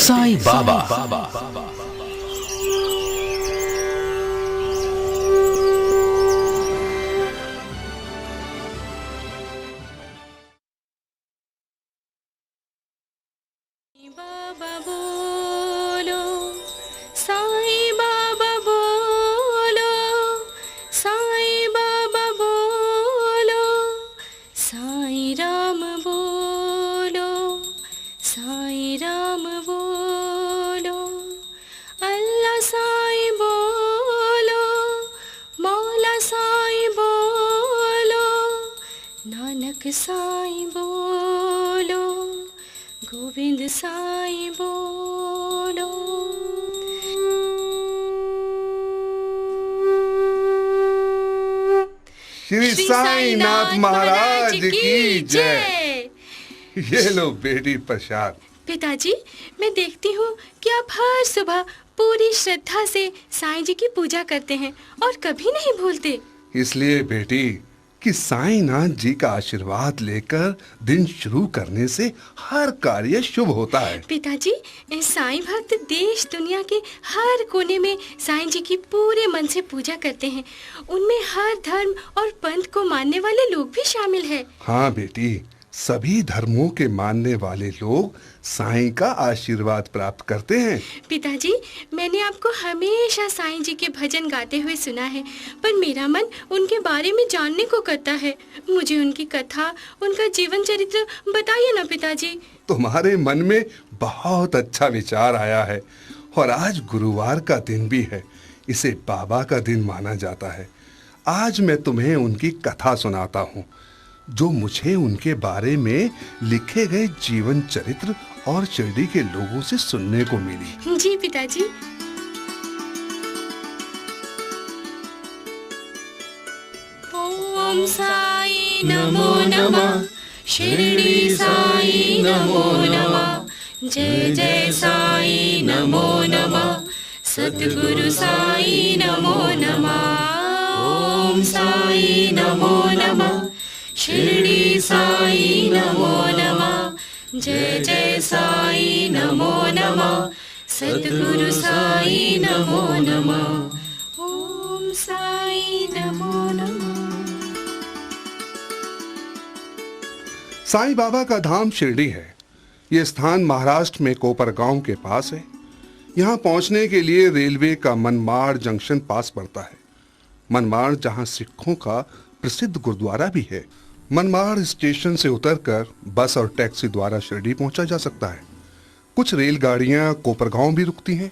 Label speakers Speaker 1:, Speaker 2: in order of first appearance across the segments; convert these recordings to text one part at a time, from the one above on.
Speaker 1: साईं बाबा।
Speaker 2: बाबा बोलो, साईं बाबा बोलो, साईं बाबा बोलो, साईं राम बोलो, साईं राम बोलो, अल्लाह साईं बोलो, मौला साईं बोलो, नानक साईं बोलो, गोविंद साईं बोलो।
Speaker 3: श्री साईनाथ महाराज की जय। ये लो बेटी प्रसाद।
Speaker 2: पिताजी, मैं देखती हूँ कि आप हर सुबह पूरी श्रद्धा से साईं जी की पूजा करते हैं और कभी नहीं भूलते।
Speaker 3: इसलिए बेटी कि साईनाथ जी का आशीर्वाद लेकर दिन शुरू करने से हर कार्य शुभ होता है।
Speaker 2: पिताजी, साईं भक्त देश दुनिया के हर कोने में साईं जी की पूरे मन से पूजा करते हैं। उनमें हर धर्म और पंथ को मानने वाले लोग भी शामिल हैं।
Speaker 3: हाँ बेटी, सभी धर्मों के मानने वाले लोग साईं का आशीर्वाद प्राप्त करते हैं।
Speaker 2: पिताजी, मैंने आपको हमेशा साईं जी के भजन गाते हुए सुना है, पर मेरा मन उनके बारे में जानने को करता है। मुझे उनकी कथा, उनका जीवन चरित्र बताइए ना पिताजी।
Speaker 3: तुम्हारे मन में बहुत अच्छा विचार आया है और आज गुरुवार का दिन भी है। इसे बाबा का दिन माना जाता है। आज मैं तुम्हें उनकी कथा सुनाता हूँ, जो मुझे उनके बारे में लिखे गए जीवन चरित्र और शिरडी के लोगों से सुनने को मिली।
Speaker 2: जी पिताजी। ओम साई नमो नमः, शिरडी साई नमो नमः, जय जय साई नमो नमः, सद्गुरु साई नमो नमः। ओम साई नमो नमः, शिरडी साई नमो नमः, जय जय साई नमो नमः, सद्गुरु साई नमो नमः। ओम साई नमो नमः।
Speaker 3: साईं बाबा का धाम शिरडी है। ये स्थान महाराष्ट्र में कोपरगांव के पास है। यहाँ पहुंचने के लिए रेलवे का मनमाड़ जंक्शन पास पड़ता है। मनमाड़ जहाँ सिखों का प्रसिद्ध गुरुद्वारा भी है। मनमाड़ स्टेशन से उतरकर बस और टैक्सी द्वारा शिरडी पहुंचा जा सकता है। कुछ रेलगाड़ियां कोपरगांव भी रुकती हैं,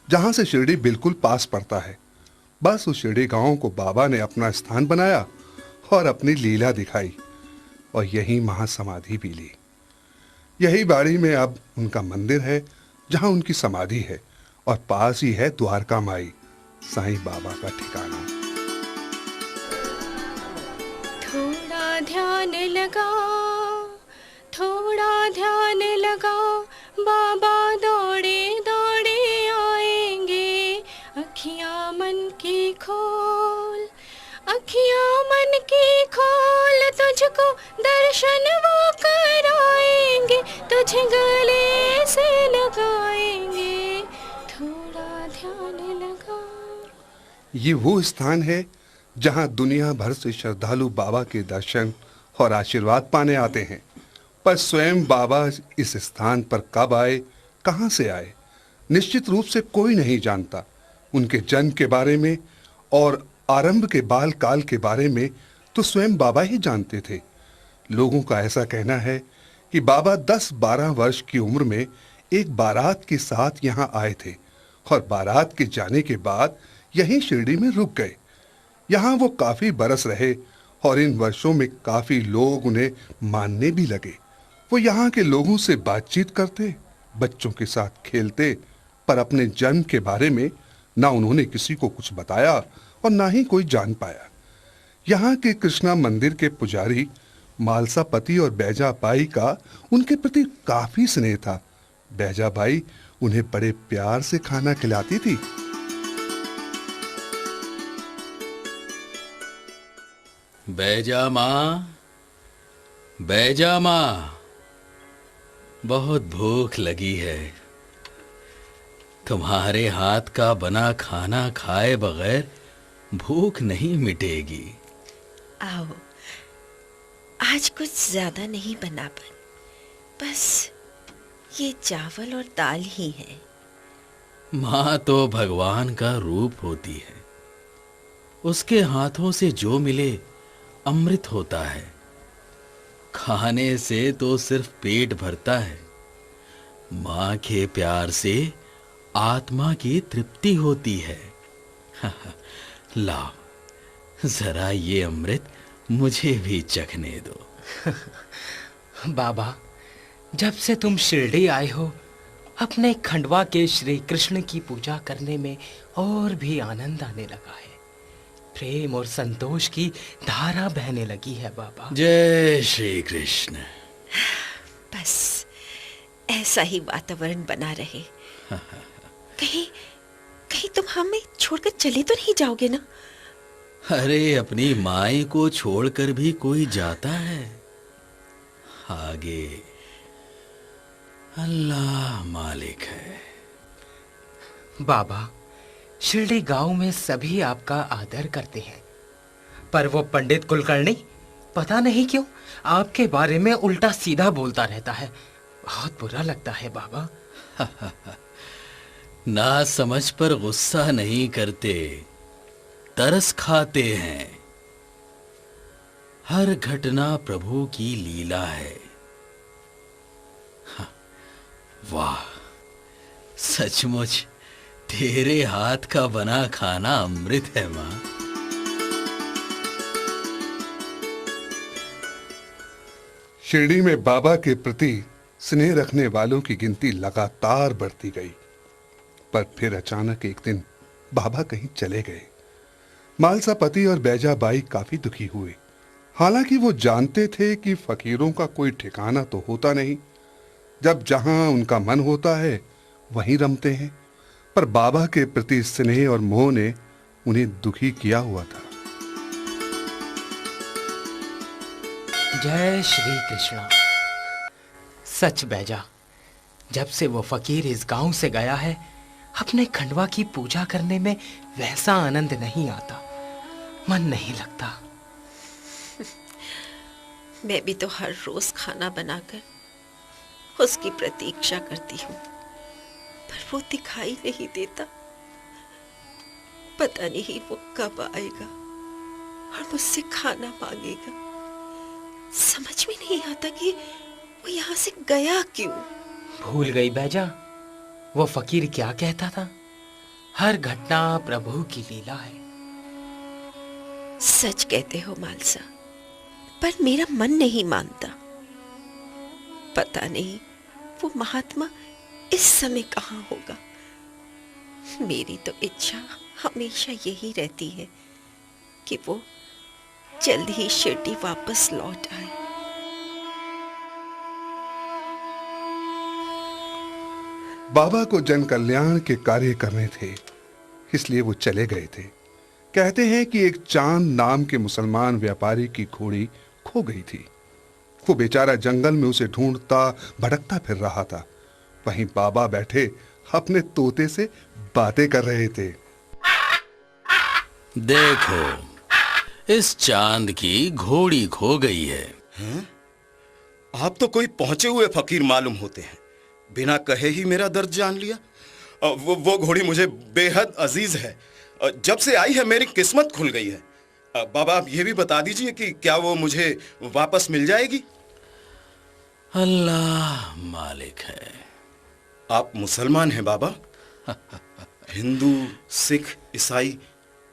Speaker 3: जहां से शिरडी बिल्कुल पास पड़ता है। बस उस शिरडी गांव को बाबा ने अपना स्थान बनाया और अपनी लीला दिखाई और यही महासमाधि भी ली। यही बाड़ी में अब उनका मंदिर है, जहां उनकी समाधि है, और पास ही है द्वारका माई, साईं बाबा का ठिकाना।
Speaker 2: थोड़ा ध्यान लगाओ, थोड़ा ध्यान लगाओ, बाबा दौड़े दौड़े आएंगे। अखियां मन की खोल, अखियां मन की खोल, तुझको दर्शन वो कराएंगे, तुझे गले से लगाएंगे। थोड़ा ध्यान लगाओ।
Speaker 3: ये वो स्थान है जहां दुनिया भर से श्रद्धालु बाबा के दर्शन और आशीर्वाद पाने आते हैं। पर स्वयं बाबा इस स्थान पर कब आए, कहां से आए, निश्चित रूप से कोई नहीं जानता। उनके जन्म के बारे में और आरंभ के बाल काल के बारे में तो स्वयं बाबा ही जानते थे। लोगों का ऐसा कहना है कि बाबा 10-12 वर्ष की उम्र में एक बारात के साथ यहाँ आए थे और बारात के जाने के बाद यहीं शिरडी में रुक गए। यहाँ वो काफी बरस रहे और इन वर्षों में काफी लोग उन्हें मानने भी लगे। वो यहाँ के लोगों से बातचीत करते, बच्चों के साथ खेलते, पर अपने जन्म के बारे में ना उन्होंने किसी को कुछ बताया और ना ही कोई जान पाया। यहाँ के कृष्णा मंदिर के पुजारी मालसापति और बैजाबाई का उनके प्रति काफी स्नेह था। बैजाबाई उन्हें बड़े प्यार से खाना खिलाती थी।
Speaker 1: बैजा माँ, बैजा माँ, बहुत भूख लगी है, तुम्हारे हाथ का बना खाना खाए बगैर भूख नहीं मिटेगी।
Speaker 4: आओ, आज कुछ ज्यादा नहीं बना बस ये चावल और दाल ही है।
Speaker 1: माँ तो भगवान का रूप होती है, उसके हाथों से जो मिले अमृत होता है। खाने से तो सिर्फ पेट भरता है, माँ के प्यार से आत्मा की तृप्ति होती है। लाओ जरा ये अमृत मुझे भी चखने दो।
Speaker 5: बाबा, जब से तुम शिरडी आए हो, अपने खंडवा के श्री कृष्ण की पूजा करने में और भी आनंद आने लगा है। प्रेम और संतोष की धारा बहने लगी है बाबा।
Speaker 1: जय श्री कृष्ण।
Speaker 4: बस ऐसा ही वातावरण बना रहे। कहीं कहीं तुम हमें छोड़कर चले तो नहीं जाओगे ना?
Speaker 1: अरे अपनी माई को छोड़कर भी कोई जाता है? आगे अल्लाह मालिक है।
Speaker 5: बाबा, शिरडी गांव में सभी आपका आदर करते हैं, पर वो पंडित कुलकर्णी पता नहीं क्यों आपके बारे में उल्टा सीधा बोलता रहता है। बहुत बुरा लगता है बाबा।
Speaker 1: ना समझ पर गुस्सा नहीं करते, तरस खाते हैं। हर घटना प्रभु की लीला है। वाह, सचमुच तेरे हाथ का बना खाना अमृत है माँ।
Speaker 3: शिरडी में बाबा के प्रति स्नेह रखने वालों की गिनती लगातार बढ़ती गई, पर फिर अचानक एक दिन बाबा कहीं चले गए। मालसा पति और बैजाबाई काफी दुखी हुए। हालांकि वो जानते थे कि फकीरों का कोई ठिकाना तो होता नहीं, जब जहां उनका मन होता है वहीं रमते हैं, पर बाबा के प्रति स्नेह और मोह ने उन्हें दुखी किया हुआ था।
Speaker 5: जय श्री कृष्णा। सच बैजा, जब से वो फकीर इस गांव से गया है, अपने खंडवा की पूजा करने में वैसा आनंद नहीं आता, मन नहीं लगता।
Speaker 4: मैं भी तो हर रोज खाना बनाकर उसकी प्रतीक्षा करती हूँ, पर वो दिखाई नहीं देता। पता नहीं वो कब आएगा और मुझसे खाना मांगेगा। समझ में नहीं आता कि वो यहाँ से गया क्यों।
Speaker 5: भूल गई बैजा, वो फकीर क्या कहता था? हर घटना प्रभु की लीला है।
Speaker 4: सच कहते हो मालसा, पर मेरा मन नहीं मानता। पता नहीं वो महात्मा इस समय कहाँ होगा। मेरी तो इच्छा हमेशा यही रहती है कि वो जल्द ही शिरडी वापस लौट आए।
Speaker 3: बाबा को जन कल्याण के कार्य करने थे, इसलिए वो चले गए थे। कहते हैं कि एक चांद नाम के मुसलमान व्यापारी की घोड़ी खो गई थी। वो बेचारा जंगल में उसे ढूंढता भटकता फिर रहा था। वहीं बाबा बैठे अपने तोते से बातें कर रहे थे।
Speaker 1: देखो, इस चांद की घोड़ी खो गई है।
Speaker 6: हैं? आप तो कोई पहुंचे हुए फकीर मालूम होते हैं। बिना कहे ही मेरा दर्द जान लिया। वो घोड़ी मुझे बेहद अजीज है। जब से आई है मेरी किस्मत खुल गई है। बाबा, आप ये भी बता दीजिए कि क्या वो मुझे वापस मिल जाएगी?
Speaker 1: अल्लाह मालिक है।
Speaker 6: आप मुसलमान हैं बाबा? हिंदू, सिख, ईसाई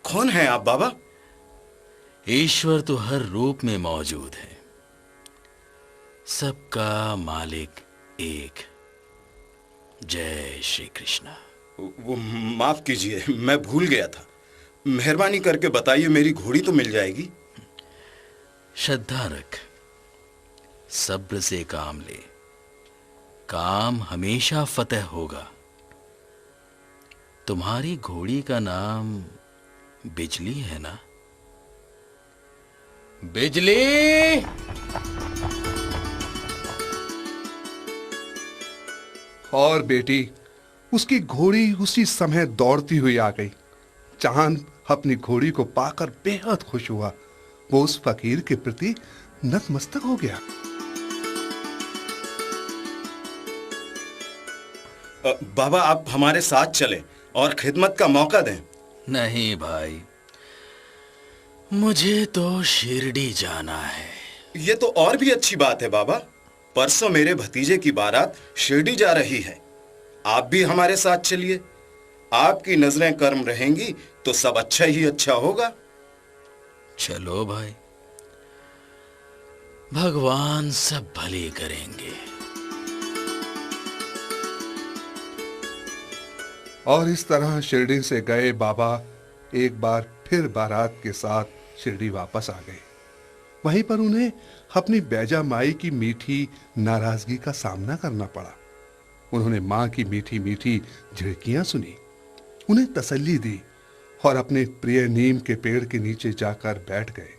Speaker 6: कौन है आप बाबा?
Speaker 1: ईश्वर तो हर रूप में मौजूद है, सबका मालिक एक। जय श्री कृष्णा।
Speaker 6: वो माफ कीजिए, मैं भूल गया था। मेहरबानी करके बताइए, मेरी घोड़ी तो मिल जाएगी?
Speaker 1: श्रद्धा रख, सब्र से काम ले, काम हमेशा फतेह होगा। तुम्हारी घोड़ी का नाम बिजली है ना? बिजली!
Speaker 3: और बेटी, उसकी घोड़ी उसी समय दौड़ती हुई आ गई। चांद अपनी घोड़ी को पाकर बेहद खुश हुआ। वो उस फकीर के प्रति नतमस्तक हो गया।
Speaker 6: बाबा, आप हमारे साथ चलें और खिदमत का मौका दें।
Speaker 1: नहीं भाई, मुझे तो शिरडी जाना है।
Speaker 6: ये तो और भी अच्छी बात है बाबा। परसों मेरे भतीजे की बारात शिरडी जा रही है। आप भी हमारे साथ चलिए। आपकी नजरें कर्म रहेंगी तो सब अच्छा ही अच्छा होगा।
Speaker 1: चलो भाई, भगवान सब भले करेंगे।
Speaker 3: और इस तरह शिरडी से गए बाबा एक बार फिर बारात के साथ शिरडी वापस आ गए। वहीं पर उन्हें अपनी बैजा माई की मीठी नाराजगी का सामना करना पड़ा। उन्होंने मां की मीठी मीठी झिड़कियां सुनी, उन्हें तसल्ली दी और अपने प्रिय नीम के पेड़ के नीचे जाकर बैठ गए।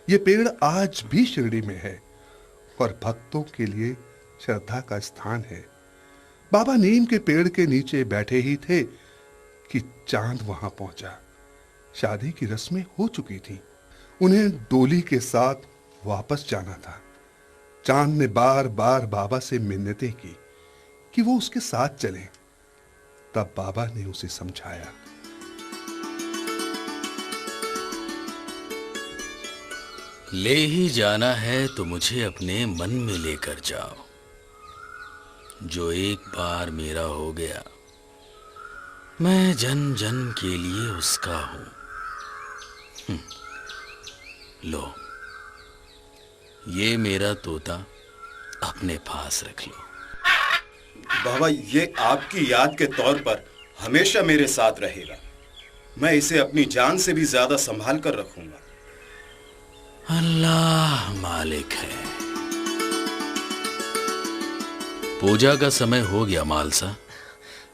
Speaker 3: ये पेड़ आज भी शिरडी में है और भक्तों के लिए श्रद्धा का स्थान है। बाबा नीम के पेड़ के नीचे बैठे ही थे कि चांद वहां पहुंचा। शादी की रस्में हो चुकी थीं। उन्हें डोली के साथ वापस जाना था। चांद ने बार बार बाबा से मिन्नतें की कि वो उसके साथ चलें। तब बाबा ने उसे समझाया।
Speaker 1: ले ही जाना है तो मुझे अपने मन में लेकर जाओ। जो एक बार मेरा हो गया, मैं जन जन के लिए उसका हूं। लो, ये मेरा तोता अपने पास रख लो।
Speaker 6: बाबा, ये आपकी याद के तौर पर हमेशा मेरे साथ रहेगा। मैं इसे अपनी जान से भी ज्यादा संभाल कर रखूंगा।
Speaker 1: अल्लाह मालिक है। पूजा का समय हो गया मालसा।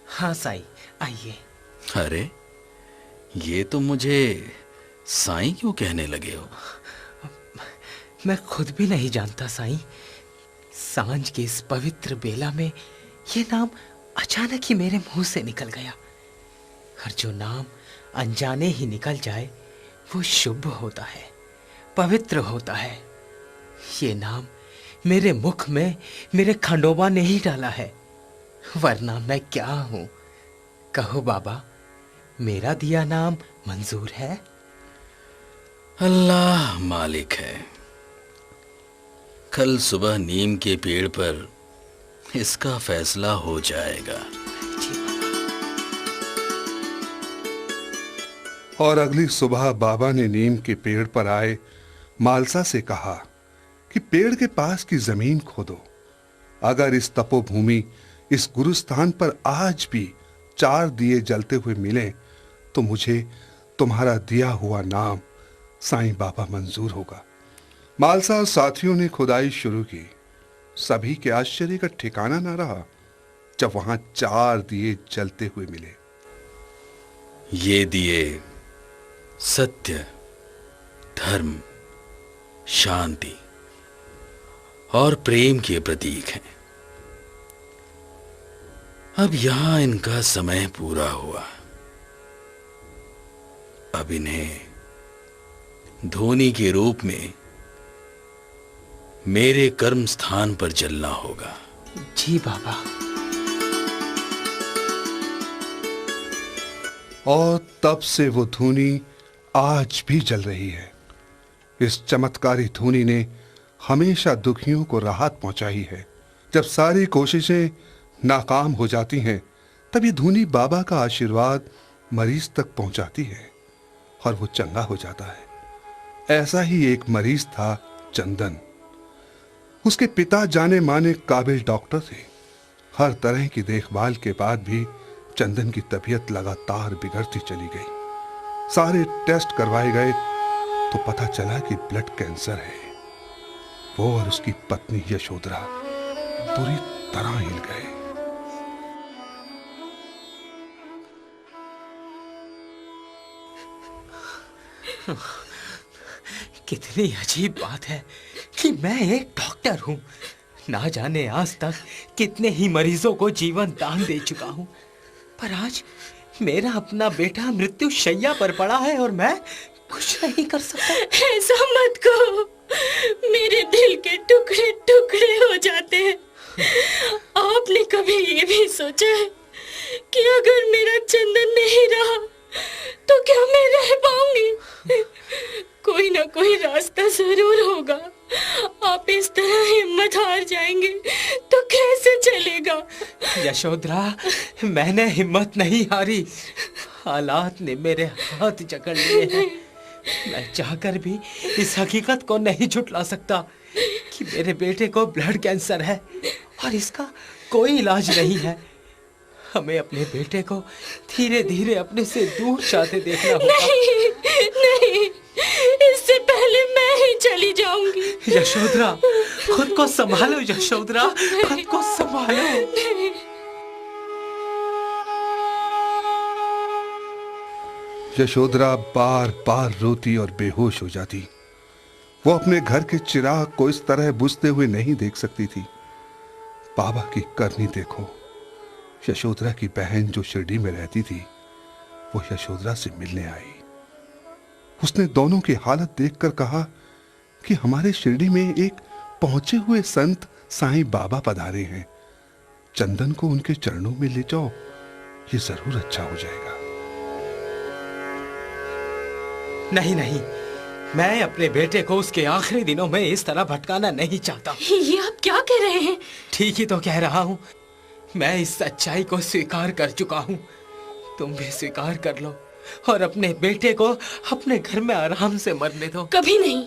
Speaker 5: हाँ साईं, आइए।
Speaker 1: अरे, ये तो मुझे साईं क्यों कहने लगे हो?
Speaker 5: मैं खुद भी नहीं जानता साईं। सांझ की इस पवित्र बेला में ये नाम अचानक ही मेरे मुंह से निकल गया। और जो नाम अनजाने ही निकल जाए वो शुभ होता है, पवित्र होता है। ये नाम मेरे मुख में मेरे खंडोबा ने ही डाला है, वरना मैं क्या हूं? कहो बाबा, मेरा दिया नाम मंजूर है?
Speaker 1: अल्लाह मालिक है। कल सुबह नीम के पेड़ पर इसका फैसला हो जाएगा।
Speaker 3: और अगली सुबह बाबा ने नीम के पेड़ पर आए मालसा से कहा कि पेड़ के पास की जमीन खोदो। अगर इस तपोभूमि, इस गुरुस्थान पर आज भी 4 दिए जलते हुए मिले तो मुझे तुम्हारा दिया हुआ नाम साईं बाबा मंजूर होगा। मालसा और साथियों ने खुदाई शुरू की। सभी के आश्चर्य का ठिकाना न रहा जब वहां 4 दिए जलते हुए मिले।
Speaker 1: ये दिए सत्य, धर्म, शांति और प्रेम के प्रतीक हैं। अब यहां इनका समय पूरा हुआ। अब इन्हें धोनी के रूप में मेरे कर्म स्थान पर जलना होगा।
Speaker 5: जी बाबा।
Speaker 3: और तब से वो धूनी आज भी जल रही है। इस चमत्कारी धूनी ने हमेशा दुखियों को राहत पहुंचाई है। जब सारी कोशिशें नाकाम हो जाती हैं, तब ये धूनी बाबा का आशीर्वाद मरीज तक पहुंचाती है और वो चंगा हो जाता है। ऐसा ही एक मरीज था चंदन। उसके पिता जाने माने काबिल डॉक्टर थे। हर तरह की देखभाल के बाद भी चंदन की तबीयत लगातार बिगड़ती चली गई। सारे टेस्ट करवाए गए तो पता चला कि ब्लड कैंसर है। वो और उसकी पत्नी यशोधरा बुरी तरह हिल गए।
Speaker 5: कितनी अजीब बात है कि मैं एक डॉक्टर हूं। ना जाने आज तक कितने ही मरीजों को जीवन दान दे चुका हूं, पर आज मेरा अपना बेटा मृत्यु शैया पर पड़ा है और मैं कुछ नहीं कर सकता।
Speaker 2: ऐसा मत कहो, मेरे दिल के टुकड़े टुकड़े हो जाते हैं। आपने कभी ये भी सोचा है कि अगर मेरा चंदन नहीं रहा तो क्या मैं रह पाऊंगी? कोई ना कोई रास्ता जरूर होगा। आप इस तरह हिम्मत हार जाएंगे तो कैसे चलेगा?
Speaker 5: यशोधरा, मैंने हिम्मत नहीं हारी, हालात ने मेरे हाथ जकड़ लिए हैं। मैं चाहकर भी इस हकीकत को नहीं झुठला सकता कि मेरे बेटे को ब्लड कैंसर है और इसका कोई इलाज नहीं है। हमें अपने बेटे को धीरे धीरे अपने से दूर जाते देखना होगा।
Speaker 2: नहीं, नहीं, इससे पहले मैं ही चली जाऊंगी।
Speaker 5: यशोधरा, खुद को संभालो यशोधरा, खुद को संभालो।
Speaker 3: यशोधरा बार बार रोती और बेहोश हो जाती। वो अपने घर के चिराग को इस तरह बुझते हुए नहीं देख सकती थी। बाबा की करनी देखो। यशोधरा की बहन जो शिरडी में रहती थी वो यशोधरा से मिलने आई। उसने दोनों की हालत देखकर कहा कि हमारे शिरडी में एक पहुंचे हुए संत साईं बाबा पधारे हैं, चंदन को उनके चरणों में ले जाओ, ये जरूर अच्छा हो जाएगा।
Speaker 5: नहीं नहीं, मैं अपने बेटे को उसके आखिरी दिनों में इस तरह भटकाना नहीं चाहता।
Speaker 2: ये आप क्या कह रहे हैं?
Speaker 5: ठीक ही तो कह रहा हूँ। मैं इस सच्चाई को स्वीकार कर चुका हूँ, तुम भी स्वीकार कर लो और अपने बेटे को अपने घर में आराम से मरने दो।
Speaker 2: कभी नहीं,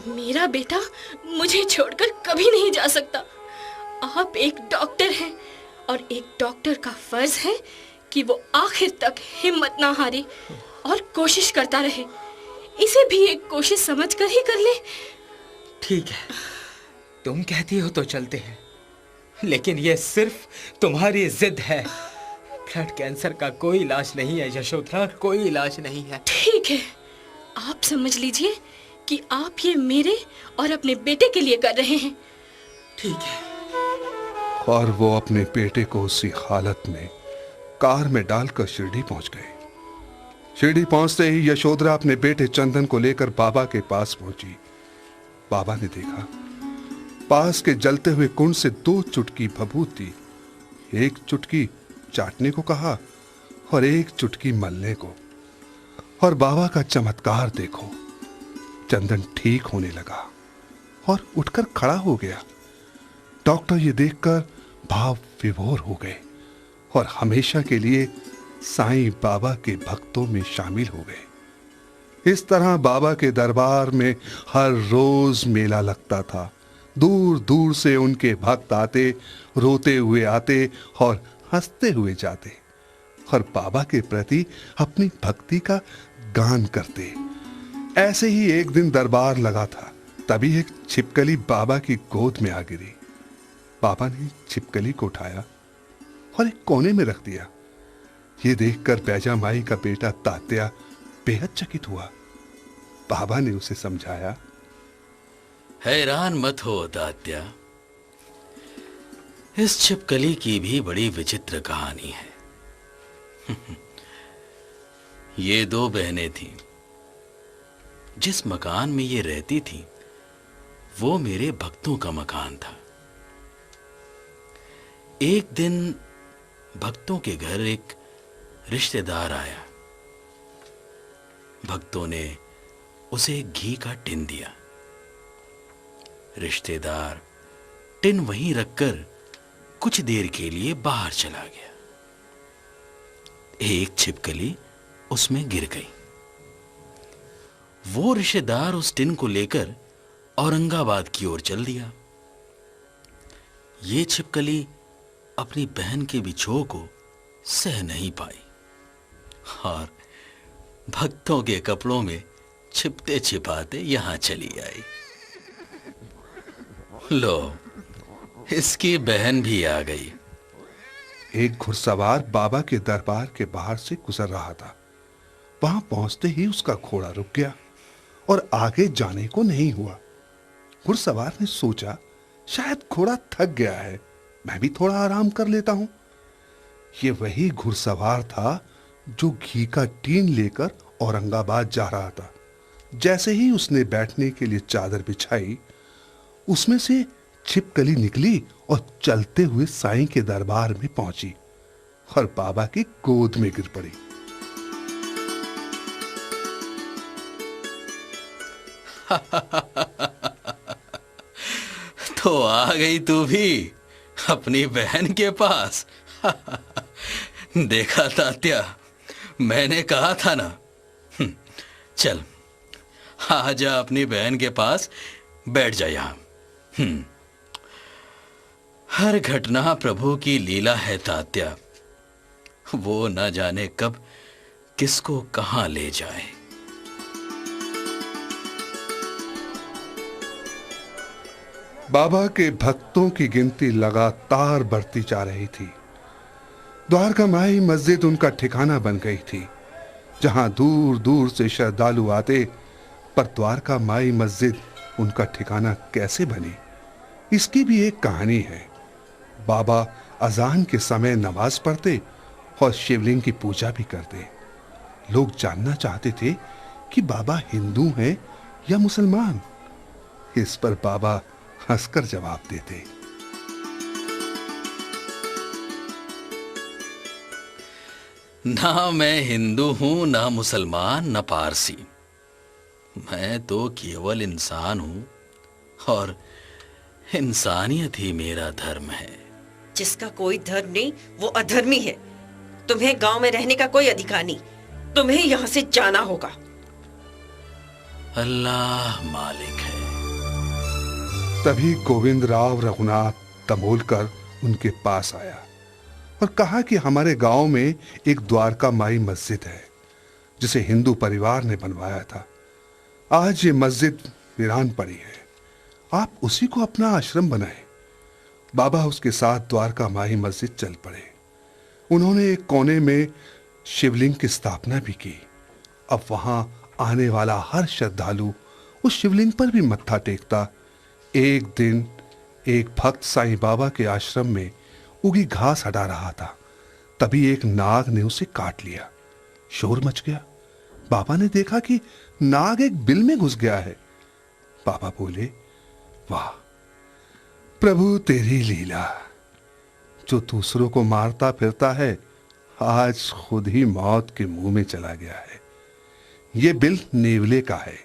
Speaker 2: मेरा बेटा मुझे छोड़कर कभी नहीं जा सकता। आप एक डॉक्टर हैं और एक डॉक्टर का फर्ज है कि वो आखिर तक हिम्मत ना हारे और कोशिश करता रहे। इसे भी एक कोशिश समझकर ही कर ले।
Speaker 5: ठीक है, तुम कहती हो तो चलते हैं, लेकिन ये सिर्फ तुम्हारी जिद है। ब्लड कैंसर का कोई इलाज नहीं है यशोधरा, कोई इलाज नहीं है।
Speaker 2: ठीक है, आप समझ लीजिए कि आप ये मेरे और अपने बेटे के लिए कर रहे हैं।
Speaker 5: ठीक है।
Speaker 3: और वो अपने बेटे को उसी हालत में कार में डालकर शिरडी पहुंच गए। शिरडी पहुंचते ही यशोधरा अपने बेटे चंदन को लेकर बाबा के पास पहुंची। बाबा ने देखा पास के जलते हुए कुंड से 2 चुटकी भभूति, 1 चुटकी चाटने को कहा और 1 चुटकी मलने को। और बाबा का चमत्कार देखो, चंदन ठीक होने लगा और उठकर खड़ा हो गया। डॉक्टर ये देखकर भाव विभोर हो गए और हमेशा के लिए साईं बाबा के भक्तों में शामिल हो गए। इस तरह बाबा के दरबार में हर रोज मेला लगता था। दूर दूर से उनके भक्त आते, रोते हुए आते और हंसते हुए जाते और बाबा के प्रति अपनी भक्ति का गान करते। ऐसे ही एक दिन दरबार लगा था, तभी एक छिपकली बाबा की गोद में आ गिरी। बाबा ने छिपकली को उठाया और एक कोने में रख दिया। ये देखकर बैजा माई का बेटा तात्या बेहद चकित हुआ। बाबा ने उसे समझाया,
Speaker 1: हैरान मत हो तात्या, इस छिपकली की भी बड़ी विचित्र कहानी है। ये 2 बहनें थीं। जिस मकान में ये रहती थी वो मेरे भक्तों का मकान था। एक दिन भक्तों के घर एक रिश्तेदार आया। भक्तों ने उसे घी का टिन दिया। रिश्तेदार टिन वहीं रखकर कुछ देर के लिए बाहर चला गया। एक छिपकली उसमें गिर गई। वो रिश्तेदार उस टिन को लेकर औरंगाबाद की ओर चल दिया। ये छिपकली अपनी बहन के विछोह को सह नहीं पाई और भक्तों के कपड़ों में छिपते छिपाते यहां चली आई। लो, इसकी बहन भी आ गई।
Speaker 3: एक घुड़सवार बाबा के दरबार के बाहर से गुजर रहा था। वहां पहुंचते ही उसका घोड़ा रुक गया और आगे जाने को नहीं हुआ। घुड़सवार ने सोचा शायद घोड़ा थक गया है, मैं भी थोड़ा आराम कर लेता हूं। ये वही घुड़सवार था जो घी का टीन लेकर औरंगाबाद जा रहा था। जैसे ही उसने बैठने के लिए चादर बिछाई, उसमें से छिपकली निकली और चलते हुए साईं के दरबार में पहुंची और बाबा की गोद में गिर पड़ी।
Speaker 1: तो आ गई तू भी अपनी बहन के पास। देखा तात्या, मैंने कहा था ना। चल आजा अपनी बहन के पास बैठ जा यहां। हर घटना प्रभु की लीला है तात्या, वो न जाने कब किसको कहां ले जाए।
Speaker 3: बाबा के भक्तों की गिनती लगातार बढ़ती जा रही थी। द्वारका माई मस्जिद उनका ठिकाना बन गई थी, जहां दूर दूर से श्रद्धालु आते। पर द्वारका माई मस्जिद उनका ठिकाना कैसे बनी, इसकी भी एक कहानी है। बाबा अजान के समय नमाज पढ़ते और शिवलिंग की पूजा भी करते। लोग जानना चाहते थे कि बाबा हिंदू हैं या मुसलमान। इस पर बाबा हंसकर जवाब देते।
Speaker 1: ना मैं हिंदू हूं, ना मुसलमान, ना पारसी। मैं तो केवल इंसान हूं और इंसानियत ही मेरा धर्म है।
Speaker 4: जिसका कोई धर्म नहीं वो अधर्मी है। तुम्हें गांव में रहने का कोई अधिकार नहीं। तुम्हें यहाँ से जाना होगा।
Speaker 1: अल्लाह मालिक है।
Speaker 3: तभी गोविंद राव रघुनाथ दमोलकर उनके पास आया और कहा कि हमारे गांव में एक द्वारका माई मस्जिद है, जिसे हिंदू परिवार ने बनवाया था। आज ये मस्जिद वीरान पड़ी है, आप उसी को अपना आश्रम बनाएं। बाबा उसके साथ द्वारका माई मस्जिद चल पड़े। उन्होंने एक कोने में शिवलिंग की स्थापना भी की। अब वहां आने वाला हर श्रद्धालु उस शिवलिंग पर भी मत्था टेकता। एक दिन एक भक्त साईं बाबा के आश्रम में उगी घास हटा रहा था। तभी एक नाग ने उसे काट लिया। शोर मच गया। बाबा ने देखा कि नाग एक बिल में घुस गया है। बाबा बोले, वाह प्रभु तेरी लीला, जो दूसरों को मारता फिरता है आज खुद ही मौत के मुंह में चला गया है। यह बिल नेवले का है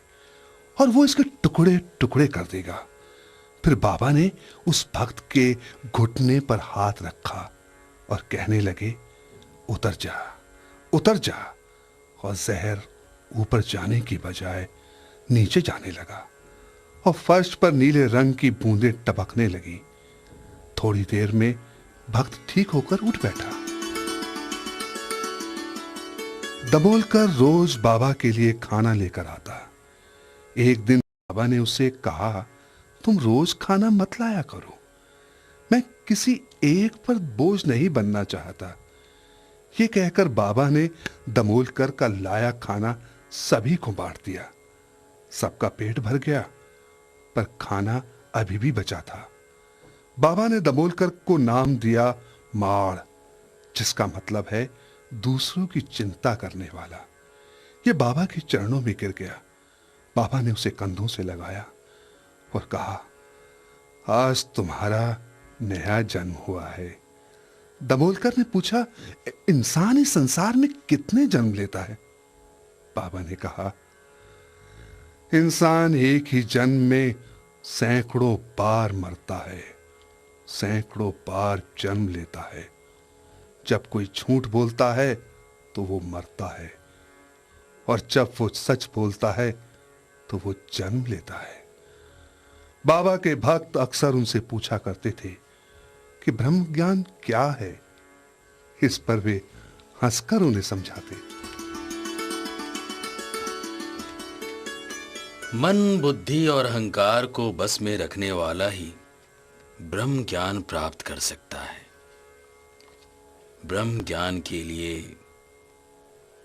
Speaker 3: और वो इसके टुकड़े टुकड़े कर देगा। फिर बाबा ने उस भक्त के घुटने पर हाथ रखा और कहने लगे, उतर जा, उतर जा। और जहर ऊपर जाने की बजाय नीचे जाने लगा और फर्श पर नीले रंग की बूंदें टपकने लगी। थोड़ी देर में भक्त ठीक होकर उठ बैठा। दमोलकर रोज बाबा के लिए खाना लेकर आता। एक दिन बाबा ने उसे कहा, तुम रोज खाना मत लाया करो, मैं किसी एक पर बोझ नहीं बनना चाहता। ये कहकर बाबा ने दमोलकर का लाया खाना सभी को बांट दिया। सबका पेट भर गया, पर खाना अभी भी बचा था। बाबा ने दमोलकर को नाम दिया माड़, जिसका मतलब है दूसरों की चिंता करने वाला। ये बाबा के चरणों में गिर गया। बाबा ने उसे कंधों से लगाया और कहा, आज तुम्हारा नया जन्म हुआ है। दमोलकर ने पूछा, इंसान इस संसार में कितने जन्म लेता है? बाबा ने कहा, इंसान एक ही जन्म में सैकड़ों बार मरता है, सैकड़ों बार जन्म लेता है। जब कोई झूठ बोलता है तो वो मरता है, और जब वो सच बोलता है तो वो जन्म लेता है। बाबा के भक्त अक्सर उनसे पूछा करते थे कि ब्रह्म ज्ञान क्या है। इस पर वे हंसकर उन्हें समझाते।
Speaker 1: मन, बुद्धि और अहंकार को बस में रखने वाला ही ब्रह्म ज्ञान प्राप्त कर सकता है। ब्रह्म ज्ञान के लिए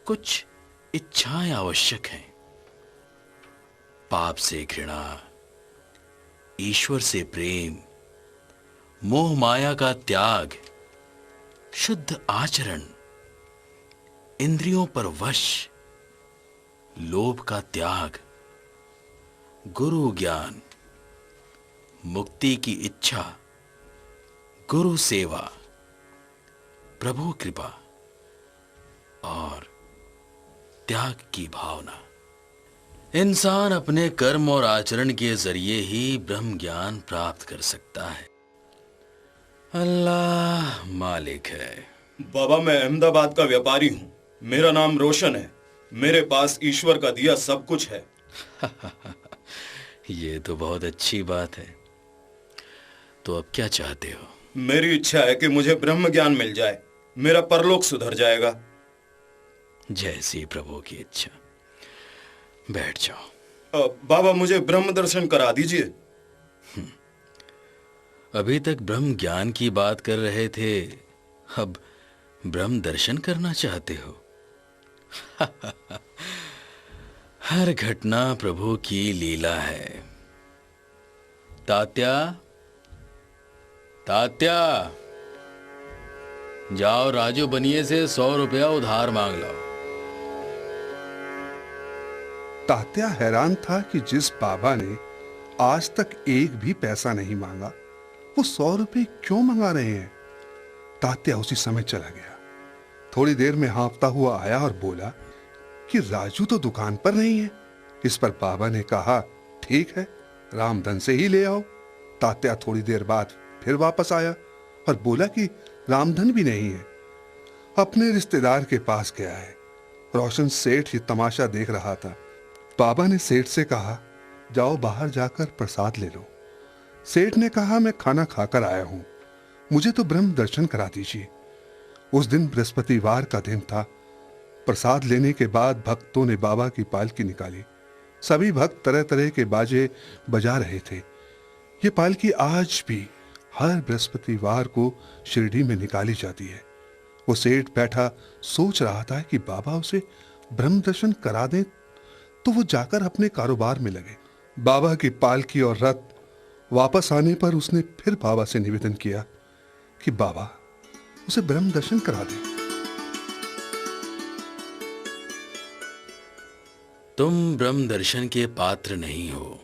Speaker 1: कुछ इच्छाएं आवश्यक हैं। पाप से घृणा, ईश्वर से प्रेम, मोह माया का त्याग, शुद्ध आचरण, इंद्रियों पर वश, लोभ का त्याग, गुरु ज्ञान, मुक्ति की इच्छा, गुरु सेवा, प्रभु कृपा और त्याग की भावना। इंसान अपने कर्म और आचरण के जरिए ही ब्रह्म ज्ञान प्राप्त कर सकता है। अल्लाह मालिक है।
Speaker 6: बाबा, मैं अहमदाबाद का व्यापारी हूँ। मेरा नाम रोशन है। मेरे पास ईश्वर का दिया सब कुछ है।
Speaker 1: ये तो बहुत अच्छी बात है। तो अब क्या चाहते हो?
Speaker 6: मेरी इच्छा है कि मुझे ब्रह्म ज्ञान मिल जाए, मेरा परलोक सुधर जाएगा।
Speaker 1: जैसी प्रभु की इच्छा। बैठ जाओ।
Speaker 6: बाबा, मुझे ब्रह्म दर्शन करा दीजिए।
Speaker 1: अभी तक ब्रह्म ज्ञान की बात कर रहे थे, अब ब्रह्म दर्शन करना चाहते हो? हर घटना प्रभु की लीला है। तात्या, तात्या, जाओ राजू बनिए से 100 रुपया उधार मांग लाओ।
Speaker 3: तात्या हैरान था कि जिस बाबा ने आज तक एक भी पैसा नहीं मांगा, वो 100 रुपए क्यों मंगा रहे हैं। तात्या उसी समय चला गया। थोड़ी देर में हाँफता हुआ आया और बोला कि राजू तो दुकान पर नहीं है। इस पर बाबा ने कहा, ठीक है, रामधन से ही ले आओ। तात्या थोड़ी देर बाद फिर वापस आया और बोला कि रामधन भी नहीं है, अपने रिश्तेदार के पास गया है। रोशन सेठ ये तमाशा देख रहा था। बाबा ने सेठ से कहा, जाओ बाहर जाकर प्रसाद ले लो। सेठ ने कहा, मैं खाना खाकर आया हूं, मुझे तो ब्रह्म दर्शन करा दीजिए। उस दिन बृहस्पतिवार का दिन था। प्रसाद लेने के बाद भक्तों ने बाबा की पालकी निकाली। सभी भक्त तरह तरह के बाजे बजा रहे थे। ये पालकी आज भी हर बृहस्पतिवार को शिरडी में निकाली जाती है। वो सेठ बैठा सोच रहा था कि बाबा उसे ब्रह्म दर्शन करा दें तो वो जाकर अपने कारोबार में लगे। बाबा की पालकी और रथ वापस आने पर उसने फिर बाबा से निवेदन किया कि बाबा उसे ब्रह्म दर्शन करा दें।
Speaker 1: तुम ब्रह्म दर्शन के पात्र नहीं हो,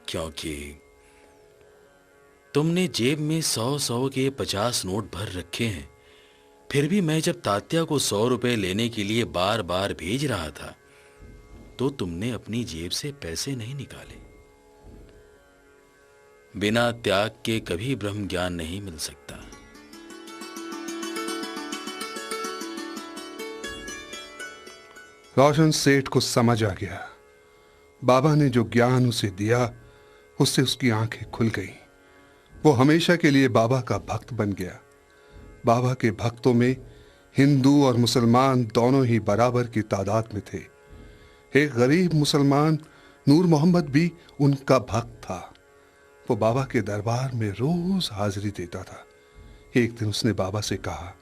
Speaker 1: क्योंकि तुमने जेब में 100 के 50 नोट भर रखे हैं। फिर भी मैं जब तात्या को 100 रुपए लेने के लिए बार बार भेज रहा था तो तुमने अपनी जेब से पैसे नहीं निकाले। बिना त्याग के कभी ब्रह्म ज्ञान नहीं मिल सकता।
Speaker 3: रोशन सेठ को समझ आ गया। बाबा ने जो ज्ञान उसे दिया उससे उसकी आंखें खुल गईं। वो हमेशा के लिए बाबा का भक्त बन गया। बाबा के भक्तों में हिंदू और मुसलमान दोनों ही बराबर की तादाद में थे। एक गरीब मुसलमान नूर मोहम्मद भी उनका भक्त था। वो बाबा के दरबार में रोज हाजिरी देता था। एक दिन उसने बाबा से कहा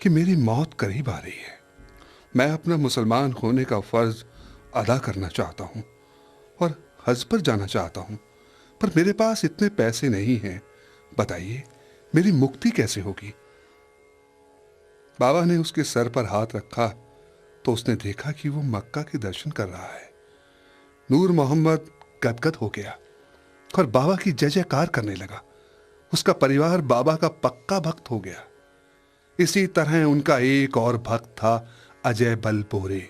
Speaker 3: कि मेरी मौत करीब आ रही है, मैं अपना मुसलमान होने का फर्ज अदा करना चाहता हूँ और हज पर जाना चाहता हूँ, पर मेरे पास इतने पैसे नहीं हैं। बताइए मेरी मुक्ति कैसे होगी। बाबा ने उसके सर पर हाथ रखा तो उसने देखा कि वो मक्का के दर्शन कर रहा है। नूर मोहम्मद गदगद हो गया और बाबा की जय जयकार करने लगा। उसका परिवार बाबा का पक्का भक्त हो गया। इसी तरह उनका एक और भक्त था, अजय बलपोरे।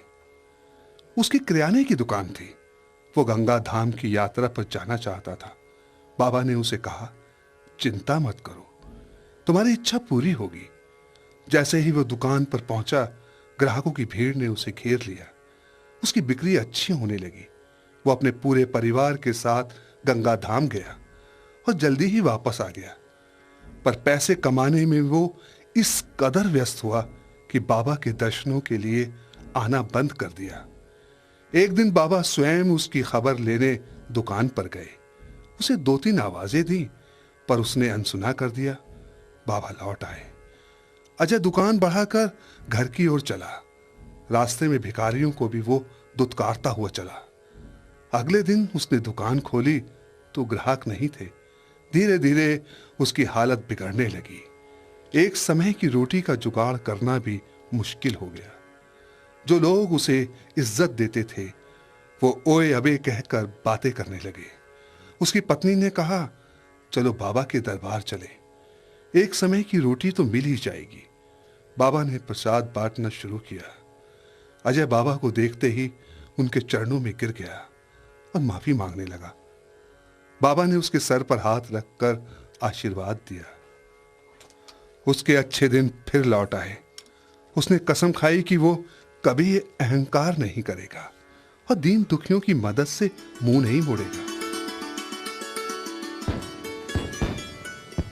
Speaker 3: उसकी किराने की दुकान थी। वो गंगा धाम की यात्रा पर जाना चाहता था। बाबा ने उसे कहा, चिंता मत करो, तुम्हारी इच्छा पूरी होगी। जैसे ही वो दुकान पर पहुंचा, ग्राहकों की भीड़ ने उसे घेर लिया। उसकी बिक्री अच्छी होने लगी। वो अपने पूरे परिवार के साथ गंगा धाम गया और जल्दी ही वापस आ गया। पर पैसे कमाने में वो इस कदर व्यस्त हुआ कि बाबा के दर्शनों के लिए आना बंद कर दिया। एक दिन बाबा स्वयं उसकी खबर लेने दुकान पर गए। उसे 2-3 आवाजें दी पर उसने अनसुना कर दिया। बाबा लौट आए। अजय दुकान बढ़ाकर घर की ओर चला। रास्ते में भिखारियों को भी वो दुत्कारता हुआ चला। अगले दिन उसने दुकान खोली तो ग्राहक नहीं थे। धीरे धीरे उसकी हालत बिगड़ने लगी। एक समय की रोटी का जुगाड़ करना भी मुश्किल हो गया। जो लोग उसे इज्जत देते थे वो ओए अबे कहकर बातें करने लगे। उसकी पत्नी ने कहा, चलो बाबा के दरबार चले, एक समय की रोटी तो मिल ही जाएगी। बाबा ने प्रसाद बांटना शुरू किया। अजय बाबा को देखते ही उनके चरणों में गिर गया और माफी मांगने लगा। बाबा ने उसके सर पर हाथ रखकर आशीर्वाद दिया। उसके अच्छे दिन फिर लौट आए। उसने कसम खाई कि वो कभी अहंकार नहीं करेगा और दीन दुखियों की मदद से मुंह नहीं मोड़ेगा।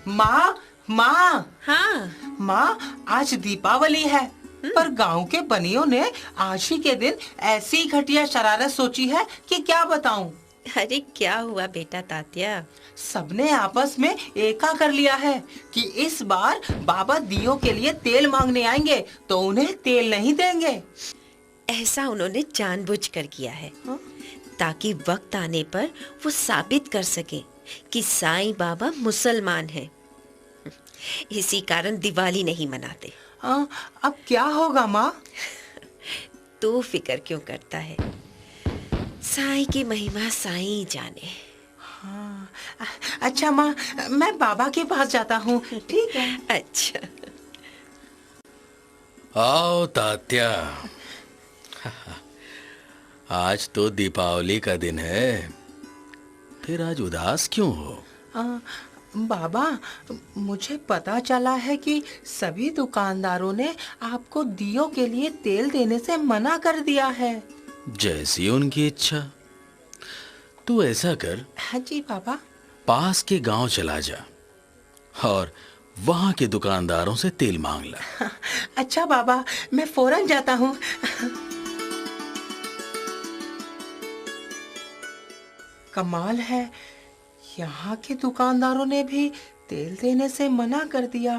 Speaker 5: माँ, माँ,
Speaker 4: हाँ।
Speaker 5: माँ, आज दीपावली है, पर गांव के बनियों ने आज ही के दिन ऐसी घटिया शरारत सोची है कि क्या बताऊं।
Speaker 4: अरे क्या हुआ बेटा तात्या?
Speaker 5: सबने आपस में एका कर लिया है कि इस बार बाबा दियों के लिए तेल मांगने आएंगे तो उन्हें तेल नहीं देंगे।
Speaker 4: ऐसा उन्होंने जानबूझकर किया है ताकि वक्त आने पर वो साबित कर सके कि साईं बाबा मुसलमान हैं। इसी कारण दिवाली नहीं मनाते।
Speaker 5: अब क्या होगा माँ?
Speaker 4: तू फिक्र क्यों करता है? साईं की महिमा साईं जाने।
Speaker 5: हाँ, अच्छा माँ, मैं बाबा के पास जाता हूँ, ठीक है?
Speaker 4: अच्छा।
Speaker 1: आओ तात्या, आज तो दीपावली का दिन है, फिर आज उदास क्यों हो?
Speaker 5: बाबा, मुझे पता चला है कि सभी दुकानदारों ने आपको दियों के लिए तेल देने से मना कर दिया है।
Speaker 1: जैसी उनकी इच्छा। तू ऐसा कर,
Speaker 5: हाँ जी बाबा।
Speaker 1: पास के गांव चला जा और वहां के दुकानदारों से तेल मांग ला।
Speaker 5: अच्छा बाबा, मैं फौरन जाता हूँ। कमाल है, यहाँ के दुकानदारों ने भी तेल देने से मना कर दिया।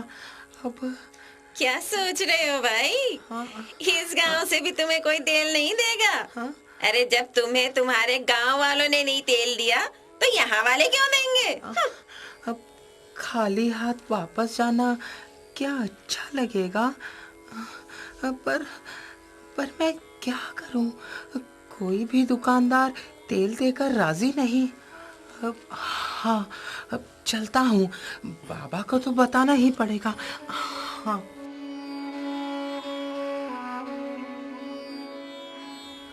Speaker 5: अब
Speaker 4: क्या सोच रहे हो भाई?
Speaker 5: हाँ।
Speaker 4: इस गांव से भी तुम्हें कोई तेल नहीं देगा।
Speaker 5: हाँ।
Speaker 4: अरे जब तुम्हें तुम्हारे गांव वालों ने नहीं तेल दिया तो यहाँ वाले क्यों देंगे?
Speaker 5: अब खाली हाथ वापस जाना क्या अच्छा लगेगा? पर मैं क्या करूं? कोई भी दुकानदार तेल देकर राजी नहीं। हाँ, अब चलता हूँ, बाबा को तो बताना ही पड़ेगा। हाँ।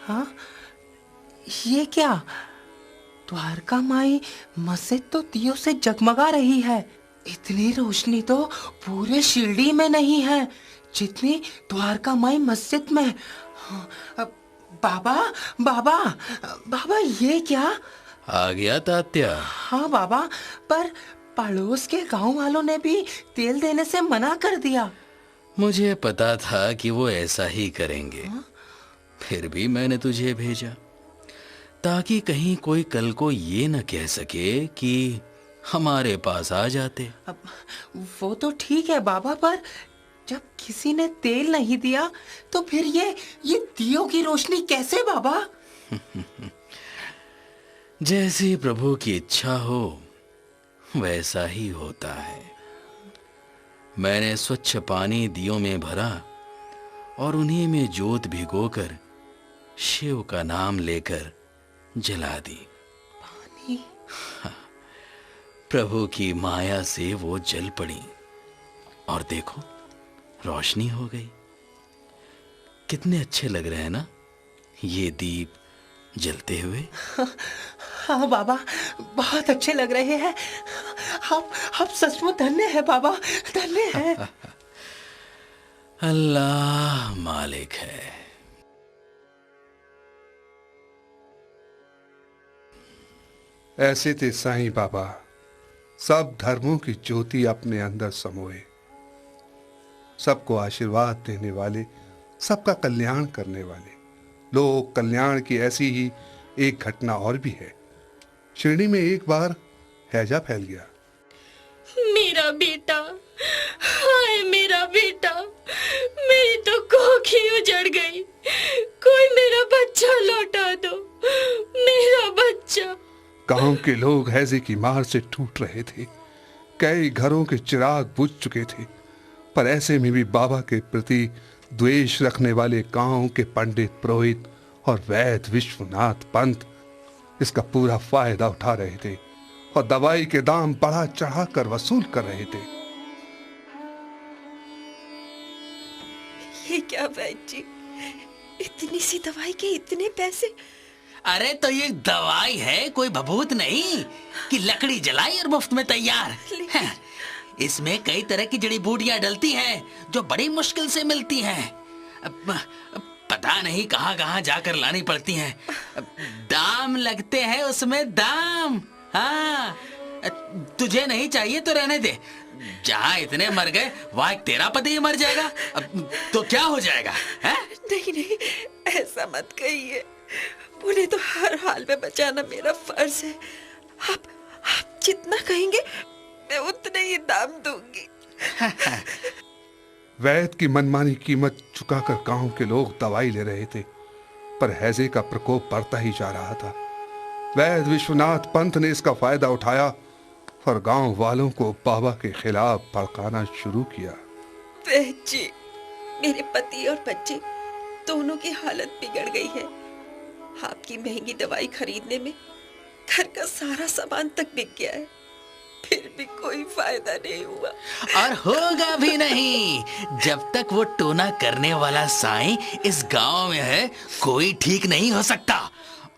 Speaker 5: हाँ, ये क्या? द्वारका माई मस्जिद तो दियों से जगमगा रही है। इतनी रोशनी तो पूरे शिरडी में नहीं है जितनी द्वारका माई मस्जिद में। हाँ, बाबा, बाबा, बाबा, ये क्या?
Speaker 1: आ गया तात्या?
Speaker 5: हाँ बाबा, पर पड़ोस के गांव वालों ने भी तेल देने से मना कर दिया।
Speaker 1: मुझे पता था कि वो ऐसा ही करेंगे। फिर भी मैंने तुझे भेजा ताकि कहीं कोई कल को ये न कह सके कि हमारे पास आ जाते।
Speaker 5: अब वो तो ठीक है बाबा, पर जब किसी ने तेल नहीं दिया तो फिर ये दियों की रोशनी कैसे बाबा?
Speaker 1: जैसी प्रभु की इच्छा हो वैसा ही होता है। मैंने स्वच्छ पानी दियों में भरा और उन्हीं में जोत भिगोकर शिव का नाम लेकर जला दी।
Speaker 5: पानी?
Speaker 1: प्रभु की माया से वो जल पड़ी और देखो रोशनी हो गई। कितने अच्छे लग रहे हैं ना ये दीप जलते हुए?
Speaker 5: हाँ बाबा, बहुत अच्छे लग रहे हैं। आप सचमुच धन्य है बाबा, धन्य है।
Speaker 1: अल्लाह मालिक है।
Speaker 3: ऐसे थे साईं बाबा, सब धर्मों की ज्योति अपने अंदर समोए, सबको आशीर्वाद देने वाले, सबका कल्याण करने वाले। लोक कल्याण की ऐसी ही एक घटना और भी है। शिरडी में एक बार हैजा फैल गया।
Speaker 2: मेरा बेटा, हाय मेरा बेटा, मेरी तो कोख ही उजड़ गई। कोई मेरा बच्चा लौटा दो, मेरा बच्चा।
Speaker 3: गांव के लोग हैजे की मार से टूट रहे थे। कई घरों के चिराग बुझ चुके थे पर ऐसे में भी बाबा के प्रति द्वेष रखने वाले गांव के पंडित, पुरोहित और वैद्य विश्वनाथ पंत इसका पूरा फायदा उठा रहे थे और दवाई के दाम बढ़ा चढ़ाकर वसूल कर रहे थे।
Speaker 4: ये क्या वैद्य जी, इतनी सी दवाई के इतने पैसे?
Speaker 1: अरे तो ये दवाई है, कोई भभूत नहीं कि लकड़ी जलाई और मुफ्त में तैयार। हैं, इसमें कई तरह की जड़ी बूटियां डलती हैं जो बड़ी मुश्किल से मिलती हैं। पता नहीं कहां कहां जाकर लानी पड़ती हैं। दाम लगते हैं उसमें, दाम। हाँ, तुझे नहीं चाहिए तो रहने दे। जहां इतने मर गए वहां एक तेरा पति ही मर जाएगा, तो क्या हो जाएगा? है?
Speaker 4: नहीं नहीं, ऐसा मत कहिए। उन्हें तो हर हाल में बचाना मेरा फर्ज है। आप जितना कहेंगे मैं उतने ही दाम दूंगी।
Speaker 3: वैद्य की मनमानी कीमत चुकाकर गांव के लोग दवाई ले रहे थे, पर हैजे का प्रकोप बढ़ता ही जा रहा था। वैद्य विश्वनाथ पंत ने इसका फायदा उठाया और गांव वालों को बाबा के खिलाफ भड़काना शुरू किया।
Speaker 4: वैद्य जी, मेरे पति और बच्चे दोनों की हालत बिगड़ गई है। आपकी महंगी दवाई खरीदने में घर का सारा सामान तक बिक गया है, फिर भी कोई फायदा नहीं हुआ
Speaker 1: और होगा भी नहीं। जब तक वो टोना करने वाला साईं इस गांव में है, कोई ठीक नहीं हो सकता।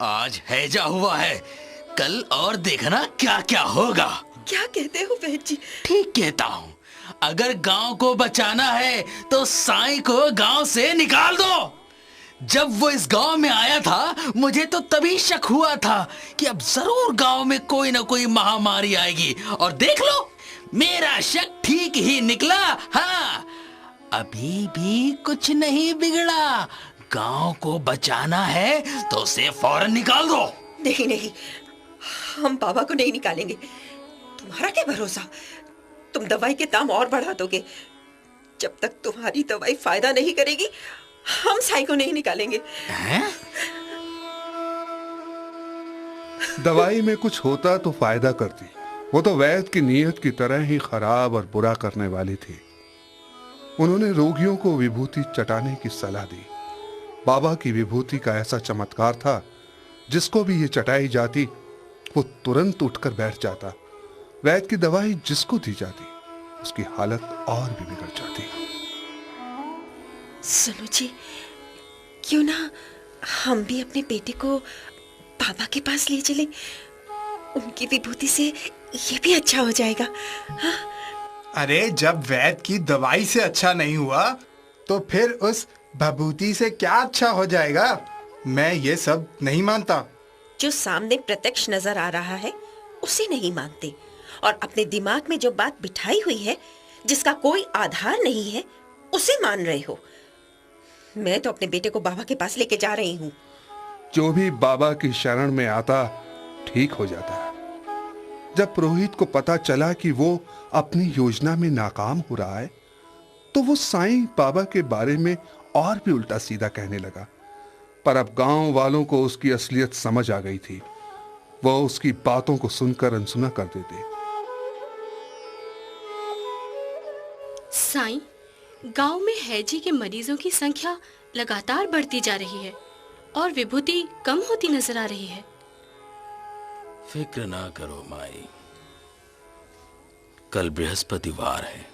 Speaker 1: आज हैजा हुआ है, कल और देखना क्या क्या होगा।
Speaker 4: क्या कहते हो वैद्य जी?
Speaker 1: ठीक कहता हूँ। अगर गांव को बचाना है तो साईं को गांव से निकाल दो। जब वो इस गांव में आया था, मुझे तो तभी शक हुआ था कि अब जरूर गांव में कोई ना कोई महामारी आएगी, और देख लो, मेरा शक ठीक ही निकला। हाँ, अभी भी कुछ नहीं बिगड़ा। गांव को बचाना है तो उसे फौरन निकाल दो।
Speaker 4: नहीं नहीं, हम बाबा को नहीं निकालेंगे। तुम्हारा क्या भरोसा? तुम दवाई के दाम और बढ़ा दोगे। जब तक तुम्हारी दवाई फायदा नहीं करेगी, हम साईं को नहीं निकालेंगे।
Speaker 3: दवाई में कुछ होता तो फायदा करती। वो तो वैद्य की नीयत की तरह ही खराब और बुरा करने वाली थी। उन्होंने रोगियों को विभूति चटाने की सलाह दी। बाबा की विभूति का ऐसा चमत्कार था, जिसको भी ये चटाई जाती वो तुरंत उठकर बैठ जाता। वैद्य की दवाई जिसको दी जाती, उसकी हालत और भी बिगड़ जाती।
Speaker 4: सुनो जी, क्यों ना हम भी अपने बेटे को बाबा के पास ले चलें? उनकी विभूति से ये भी अच्छा हो जाएगा। हाँ?
Speaker 7: अरे, जब वैद्य की दवाई से अच्छा नहीं हुआ तो फिर उस भभूति से क्या अच्छा हो जाएगा? मैं ये सब नहीं मानता।
Speaker 4: जो सामने प्रत्यक्ष नजर आ रहा है उसे नहीं मानते, और अपने दिमाग में जो बात बिठाई हुई है, जिसका कोई आधार नहीं है, उसे मान रहे हो। मैं तो अपने बेटे को बाबा के पास लेके जा रही हूँ।
Speaker 3: जो भी बाबा की शरण में आता ठीक हो जाता है। जब पुरोहित को पता चला कि वो अपनी योजना में नाकाम हो रहा है, तो वो साईं बाबा के बारे में और भी उल्टा सीधा कहने लगा। पर अब गांव वालों को उसकी असलियत समझ आ गई थी। वो उसकी बातों को सुनकर अनसुना कर देते।
Speaker 2: साईं, गांव में हैजे के मरीजों की संख्या लगातार बढ़ती जा रही है और विभूति कम होती नजर आ रही है।
Speaker 1: फिक्र ना करो माई, कल बृहस्पतिवार है।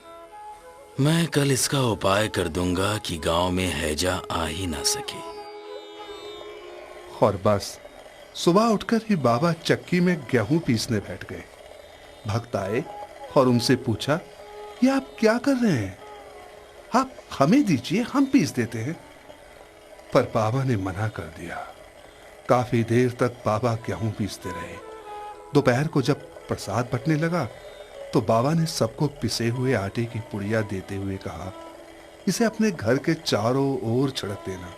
Speaker 1: मैं कल इसका उपाय कर दूंगा कि गांव में हैजा आ ही ना सके।
Speaker 3: और बस सुबह उठकर ही बाबा चक्की में गेहूं पीसने बैठ गए। भक्त आए और उनसे पूछा, ये आप क्या कर रहे हैं? आप हमें दीजिए, हम पीस देते हैं। पर बाबा ने मना कर दिया। काफी देर तक बाबा गेहूं पीसते रहे। दोपहर को जब प्रसाद बंटने लगा तो बाबा ने सबको पिसे हुए आटे की पुड़िया देते हुए कहा, इसे अपने घर के चारों ओर छिड़क देना।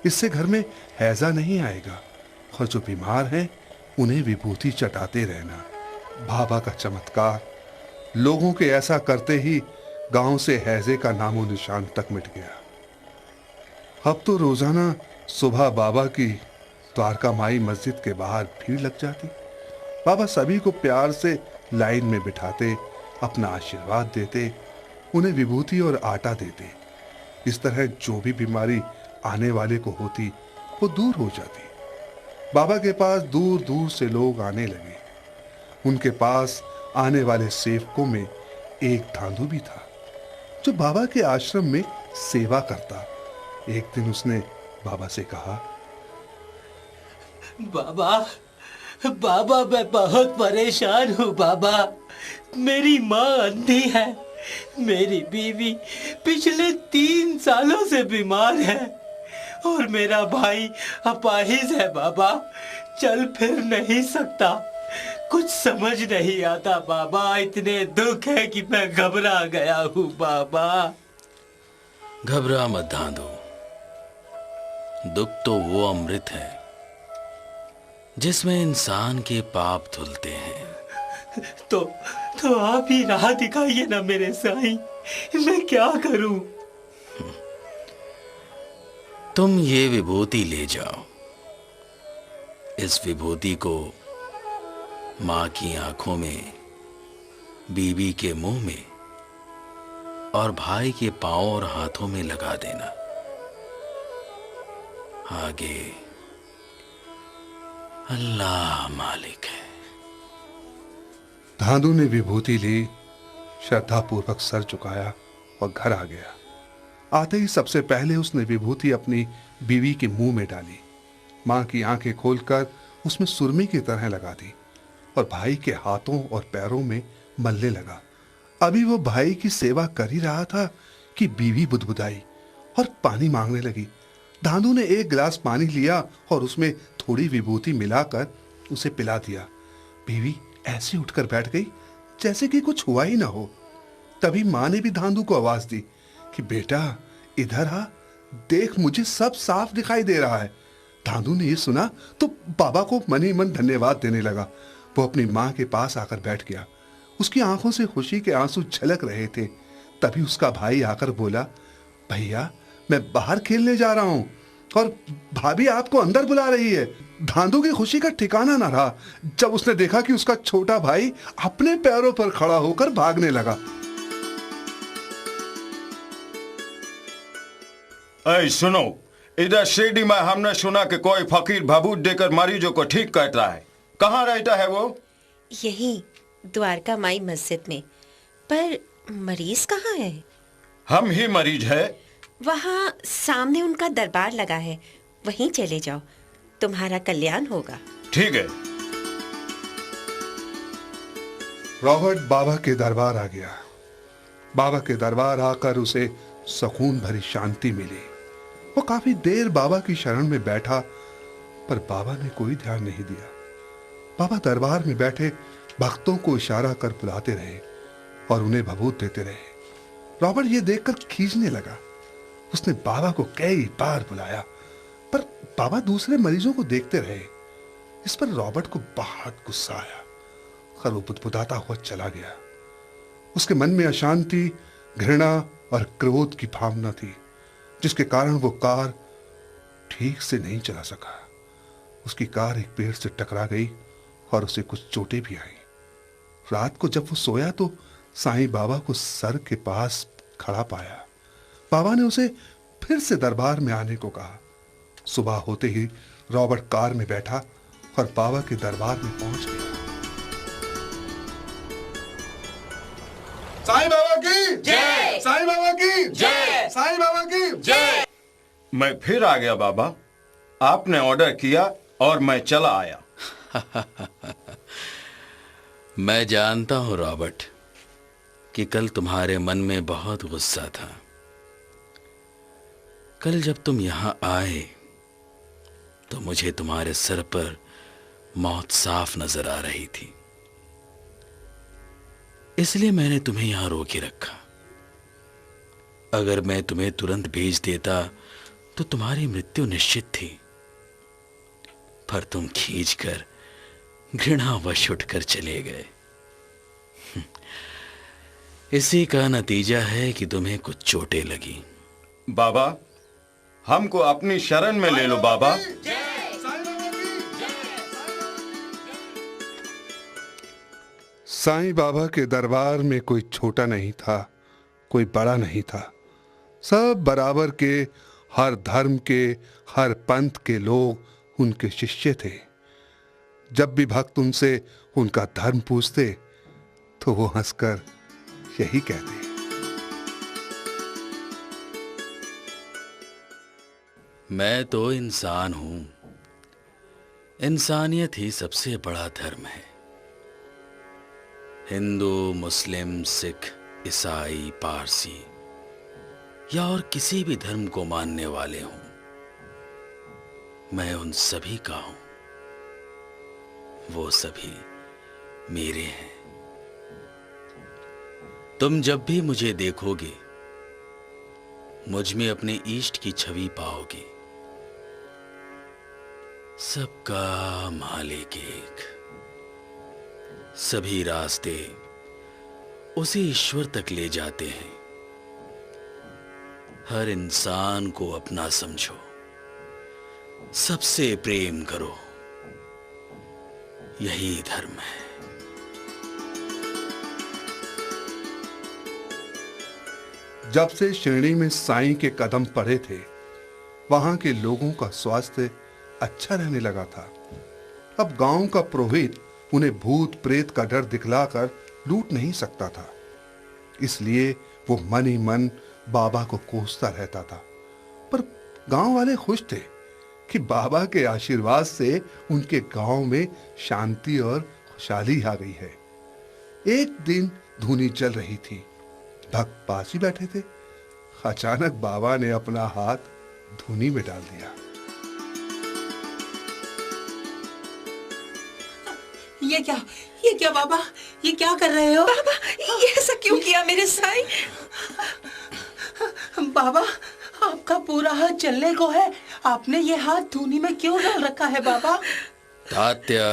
Speaker 3: इससे घर में हैजा नहीं आएगा, और जो बीमार हैं उन्हें विभूति चटाते रहना। बाबा का चमत्कार, लोगों के ऐसा करते ही गांव से हैजे का नामो निशान तक मिट गया। अब तो रोजाना सुबह बाबा की द्वारका माई मस्जिद के बाहर भीड़ लग जाती। बाबा सभी को प्यार से लाइन में बिठाते, अपना आशीर्वाद देते उन्हें विभूति और आटा देते। इस तरह जो भी बीमारी आने वाले को होती वो दूर हो जाती। बाबा के पास दूर दूर से लोग आने लगे। उनके पास आने वाले सेवकों में एक धांधु भी था जो बाबा के आश्रम में सेवा करता। एक दिन उसने बाबा से कहा,
Speaker 5: बाबा, बाबा मैं बहुत परेशान हूँ बाबा। मेरी माँ अंधी है, मेरी बीवी पिछले 3 सालों से बीमार है और मेरा भाई अपाहिज है बाबा, चल फिर नहीं सकता। कुछ समझ नहीं आता बाबा, इतने दुख है कि मैं घबरा गया हूँ बाबा।
Speaker 1: घबरा मत धांधो, दुख तो वो अमृत है जिसमें इंसान के पाप धुलते हैं।
Speaker 5: तो आप ही राह दिखाइए ना मेरे साईं, मैं क्या करूं?
Speaker 1: तुम ये विभूति ले जाओ। इस विभूति को माँ की आंखों में, बीवी के मुंह में और भाई के पांव और हाथों में लगा देना। आगे अल्लाह मालिक है।
Speaker 3: धांधु ने विभूति ली, श्रद्धापूर्वक सर झुकाया और घर आ गया। आते ही सबसे पहले उसने विभूति अपनी बीवी के मुंह में डाली। मां की आंखें खोलकर उसमें सुरमे की तरह लगा दी और भाई के हाथों और पैरों में मलने लगा। अभी वो भाई की सेवा कर ही रहा था कि बीवी बुदबुदाई और पानी मांगने लगी। धांधु ने एक गिलास पानी लिया और उसमें थोड़ी विभूति मिलाकर उसे पिला दिया। बीवी ऐसे उठकर बैठ गई जैसे कि कुछ हुआ ही ना हो। तभी मां ने भी धांधु को आवाज दी कि बेटा इधर आ, देख मुझे सब साफ दिखाई दे रहा है। धांधु ने ये सुना तो बाबा को मन ही मन धन्यवाद देने लगा। वो अपनी मां के पास आकर बैठ गया। उसकी आंखों से खुशी के आंसू झलक रहे थे। तभी उसका भाई आकर बोला, भैया मैं बाहर खेलने जा रहा हूं और भाभी आपको अंदर बुला रही है। धांधु की खुशी का ठिकाना ना रहा जब उसने देखा कि उसका छोटा भाई अपने पैरों पर खड़ा होकर भागने लगा।
Speaker 6: ऐ सुनो, इधर शिरडी में हमने सुना कि कोई फकीर भभूत देकर मरीजों को ठीक करता है। कहाँ रहता है वो?
Speaker 4: यही द्वारका माई मस्जिद में। पर मरीज कहाँ है?
Speaker 6: हम ही मरीज है।
Speaker 4: वहाँ सामने उनका दरबार लगा है, वहीं चले जाओ, तुम्हारा कल्याण होगा।
Speaker 6: ठीक है।
Speaker 3: रॉबर्ट बाबा के दरबार आ गया। बाबा के दरबार आकर उसे सुकून भरी शांति मिली। वो काफी देर बाबा की शरण में बैठा, पर बाबा ने कोई ध्यान नहीं दिया। बाबा दरबार में बैठे भक्तों को इशारा कर बुलाते रहे और उन्हें भभूत देते रहे। रॉबर्ट ये देखकर खींचने लगा। उसने बाबा को कई बार बुलाया, पर बाबा दूसरे मरीजों को देखते रहे। इस पर रॉबर्ट को बहुत गुस्सा आया और वो बुदबुदाता हुआ चला गया। उसके मन में अशांति, घृणा और क्रोध की भावना थी, जिसके कारण वो कार ठीक से नहीं चला सका। उसकी कार एक पेड़ से टकरा गई और उसे कुछ चोटें भी आई। रात को जब वो सोया तो साईं बाबा को सर के पास खड़ा पाया। बाबा ने उसे फिर से दरबार में आने को कहा। सुबह होते ही रॉबर्ट कार में बैठा और बाबा के दरबार में पहुंच गया। साईं बाबा की जय! साईं बाबा की जय! साईं बाबा की जय!
Speaker 6: मैं फिर आ गया बाबा। आपने ऑर्डर किया और मैं चला आया।
Speaker 1: मैं जानता हूं रॉबर्ट कि कल तुम्हारे मन में बहुत गुस्सा था। कल जब तुम यहां आए तो मुझे तुम्हारे सर पर मौत साफ नजर आ रही थी, इसलिए मैंने तुम्हें यहां रोके रखा। अगर मैं तुम्हें तुरंत भेज देता तो तुम्हारी मृत्यु निश्चित थी, पर तुम खींचकर घृणावश उठकर चले गए। इसी का नतीजा है कि तुम्हें कुछ चोटें लगी।
Speaker 6: बाबा, हमको अपनी शरण में ले लो बाबा।
Speaker 3: साईं बाबा के दरबार में कोई छोटा नहीं था, कोई बड़ा नहीं था। सब बराबर के, हर धर्म के, हर पंथ के लोग उनके शिष्य थे। जब भी भक्त उनसे उनका धर्म पूछते तो वो हंसकर यही कहते,
Speaker 1: मैं तो इंसान हूं। इंसानियत ही सबसे बड़ा धर्म है। हिंदू, मुस्लिम, सिख, ईसाई, पारसी या और किसी भी धर्म को मानने वाले हों, मैं उन सभी का हूं। वो सभी मेरे हैं। तुम जब भी मुझे देखोगे, मुझ में अपने ईष्ट की छवि पाओगे। सबका मालिक एक। सभी रास्ते उसी ईश्वर तक ले जाते हैं। हर इंसान को अपना समझो, सबसे प्रेम करो, यही धर्म है।
Speaker 3: जब से शिरडी में साईं के कदम पड़े थे, वहां के लोगों का स्वास्थ्य अच्छा रहने लगा था। अब गांव का पुरोहित उन्हें भूत प्रेत का डर दिखलाकर लूट नहीं सकता था। इसलिए वो मन ही मन बाबा को कोसता रहता था। पर गांव वाले खुश थे कि बाबा के आशीर्वाद से उनके गांव में शांति और खुशहाली आ गई है। एक दिन धूनी चल रही थी। भक्त पास ही बैठे थे। अचानक बाबा ने अपना हाथ धूनी में डाल दिया।
Speaker 8: ये क्या बाबा, ये क्या कर रहे हो?
Speaker 4: बाबा, ये ऐसा क्यों किया मेरे साईं?
Speaker 8: बाबा, आपका पूरा हाथ जलने को है। आपने ये हाथ धूनी में क्यों डाल रखा है बाबा?
Speaker 1: तात्या,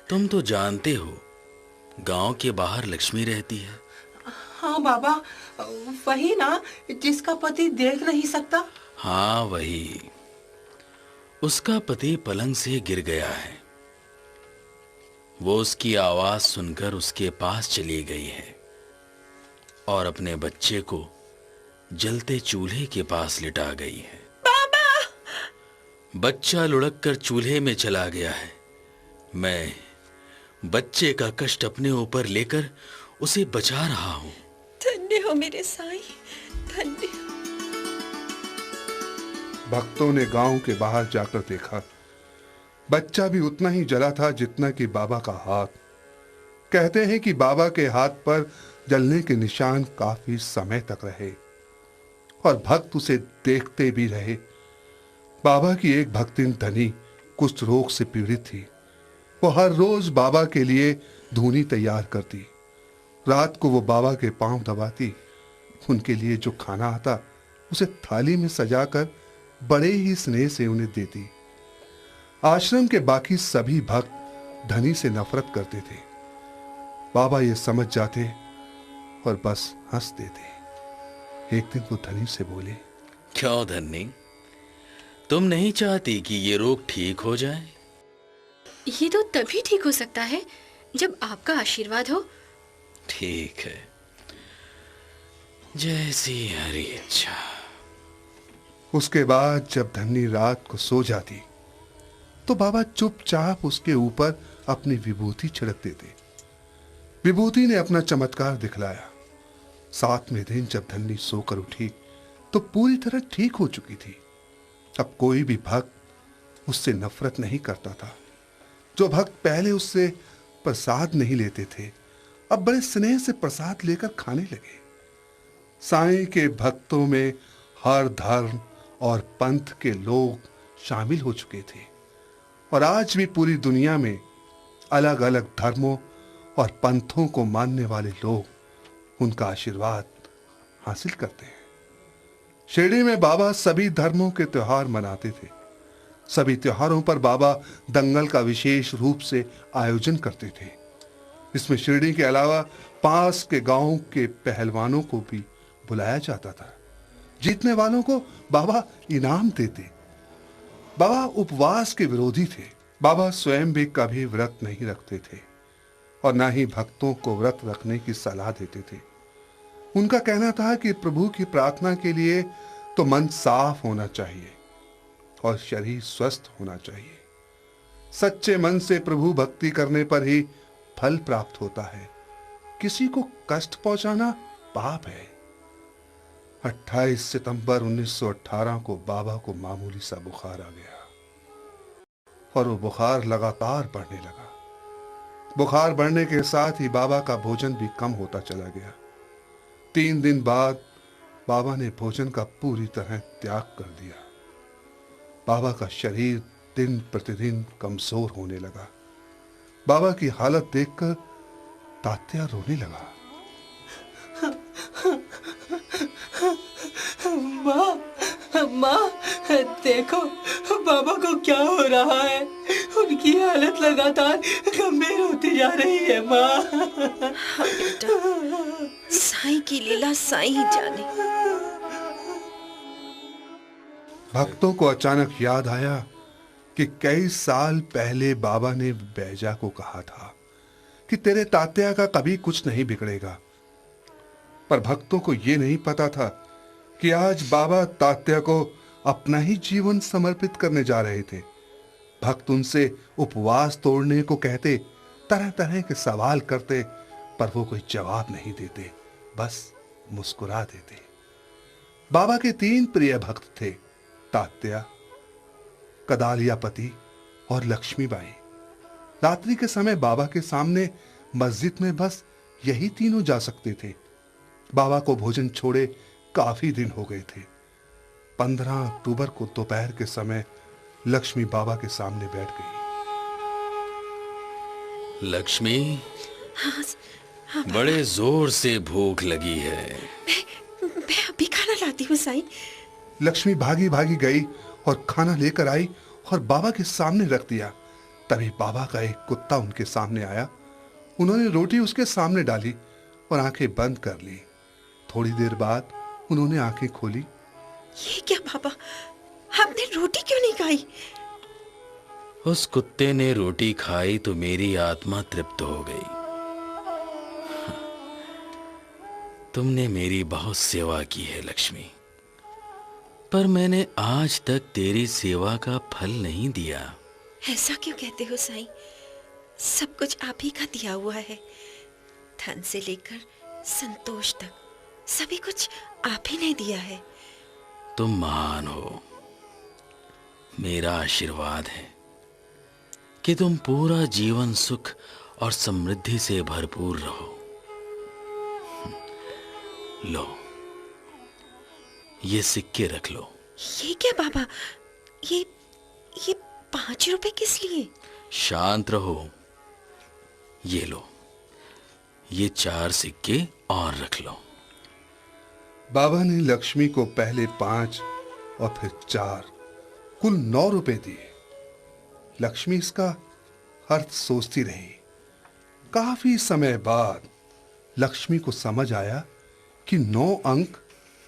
Speaker 1: तुम तो जानते हो गांव के बाहर लक्ष्मी रहती है।
Speaker 8: हाँ बाबा, वही ना जिसका पति देख नहीं सकता।
Speaker 1: हाँ वही। उसका पति पलंग से गिर गया है। वो उसकी आवाज सुनकर उसके पास चली गई है और अपने बच्चे को जलते चूल्हे के पास लिटा गई है।
Speaker 4: बाबा!
Speaker 1: बच्चा लुढ़क कर चूल्हे में चला गया है। मैं बच्चे का कष्ट अपने ऊपर लेकर उसे बचा रहा हूं।
Speaker 4: धन्य हो मेरे साईं, धन्य हो।
Speaker 3: भक्तों ने गांव के बाहर जाकर देखा। बच्चा भी उतना ही जला था जितना कि बाबा का हाथ। कहते हैं कि बाबा के हाथ पर जलने के निशान काफी समय तक रहे और भक्त उसे देखते भी रहे। बाबा की एक भक्तिन धनी कुष्ठ रोग से पीड़ित थी। वो हर रोज बाबा के लिए धूनी तैयार करती। रात को वो बाबा के पांव दबाती। उनके लिए जो खाना आता उसे थाली में सजाकर बड़े ही स्नेह से उन्हें देती। आश्रम के बाकी सभी भक्त धनी से नफरत करते थे। बाबा ये समझ जाते और बस हंस देते। एक दिन वो धनी से बोले,
Speaker 1: क्यों धनी, तुम नहीं चाहती कि ये रोग ठीक हो जाए?
Speaker 2: ये तो तभी ठीक हो सकता है जब आपका आशीर्वाद हो।
Speaker 1: ठीक है, जैसी हरी इच्छा।
Speaker 3: उसके बाद जब धनी रात को सो जाती तो बाबा चुपचाप उसके ऊपर अपनी विभूति छिड़क देते। विभूति ने अपना चमत्कार दिखलाया। 7वें दिन जब धन्नी सोकर उठी तो पूरी तरह ठीक हो चुकी थी। अब कोई भी भक्त उससे नफरत नहीं करता था। जो भक्त पहले उससे प्रसाद नहीं लेते थे, अब बड़े स्नेह से प्रसाद लेकर खाने लगे। साईं के भक्तों में हर धर्म और पंथ के लोग शामिल हो चुके थे और आज भी पूरी दुनिया में अलग अलग धर्मों और पंथों को मानने वाले लोग उनका आशीर्वाद हासिल करते हैं। शिरडी में बाबा सभी धर्मों के त्योहार मनाते थे। सभी त्योहारों पर बाबा दंगल का विशेष रूप से आयोजन करते थे। इसमें शिरडी के अलावा पास के गांव के पहलवानों को भी बुलाया जाता था। जीतने वालों को बाबा इनाम देते। बाबा उपवास के विरोधी थे। बाबा स्वयं भी कभी व्रत नहीं रखते थे और ना ही भक्तों को व्रत रखने की सलाह देते थे। उनका कहना था कि प्रभु की प्रार्थना के लिए तो मन साफ होना चाहिए और शरीर स्वस्थ होना चाहिए। सच्चे मन से प्रभु भक्ति करने पर ही फल प्राप्त होता है। किसी को कष्ट पहुंचाना पाप है। 28 सितंबर 1918 को बाबा को मामूली सा बुखार आ गया और वो बुखार लगातार बढ़ने लगा। बुखार बढ़ने के साथ ही बाबा का भोजन भी कम होता चला गया। 3 दिन बाद बाबा ने भोजन का पूरी तरह त्याग कर दिया। बाबा का शरीर दिन प्रतिदिन कमजोर होने लगा। बाबा की हालत देखकर तात्या रोने लगा।
Speaker 8: माँ, माँ, देखो बाबा को क्या हो रहा है। उनकी हालत लगातार गंभीर होती जा रही है माँ।
Speaker 4: हाँ बेटा, साईं की लीला साईं ही जाने।
Speaker 3: भक्तों को अचानक याद आया कि कई साल पहले बाबा ने बैजा को कहा था कि तेरे तात्या का कभी कुछ नहीं बिगड़ेगा। पर भक्तों को यह नहीं पता था कि आज बाबा तात्या को अपना ही जीवन समर्पित करने जा रहे थे। भक्त उनसे उपवास तोड़ने को कहते, तरह तरह के सवाल करते, पर वो कोई जवाब नहीं देते, बस मुस्कुरा देते। बाबा के 3 प्रिय भक्त थे, तात्या, कदालियापति और लक्ष्मीबाई। रात्रि के समय बाबा के सामने मस्जिद में बस यही तीनों जा सकते थे। बाबा को भोजन छोड़े काफी दिन हो गए थे। 15 अक्टूबर को दोपहर के समय लक्ष्मी बाबा के सामने बैठ गई।
Speaker 1: लक्ष्मी,
Speaker 4: हाँ, हाँ
Speaker 1: बड़े जोर से भूख लगी है।
Speaker 4: मैं अभी खाना लाती हूँ साईं।
Speaker 3: लक्ष्मी भागी भागी गई और खाना लेकर आई और बाबा के सामने रख दिया। तभी बाबा का एक कुत्ता उनके सामने आया। उन्होंने रोटी उसके सामने डाली और आंखें बंद कर ली। थोड़ी देर बाद उन्होंने आंखें खोली।
Speaker 4: ये क्या बाबा, आपने रोटी क्यों नहीं खाई?
Speaker 1: उस कुत्ते ने रोटी खाई तो मेरी आत्मा तृप्त हो गई। तुमने मेरी बहुत सेवा की है लक्ष्मी, पर मैंने आज तक तेरी सेवा का फल नहीं दिया।
Speaker 4: ऐसा क्यों कहते हो साईं? सब कुछ आप ही का दिया हुआ है। धन से लेकर संतोष तक सभी कुछ आप ही ने दिया है।
Speaker 1: तुम महान हो। मेरा आशीर्वाद है कि तुम पूरा जीवन सुख और समृद्धि से भरपूर रहो। लो, ये सिक्के रख लो।
Speaker 4: ये क्या बाबा, ये 5 रुपए किस लिए?
Speaker 1: शांत रहो। ये लो, ये 4 सिक्के और रख लो।
Speaker 3: बाबा ने लक्ष्मी को पहले 5 और फिर 4, कुल 9 रुपए दिए। लक्ष्मी इसका अर्थ सोचती रही। काफी समय बाद लक्ष्मी को समझ आया कि 9 अंक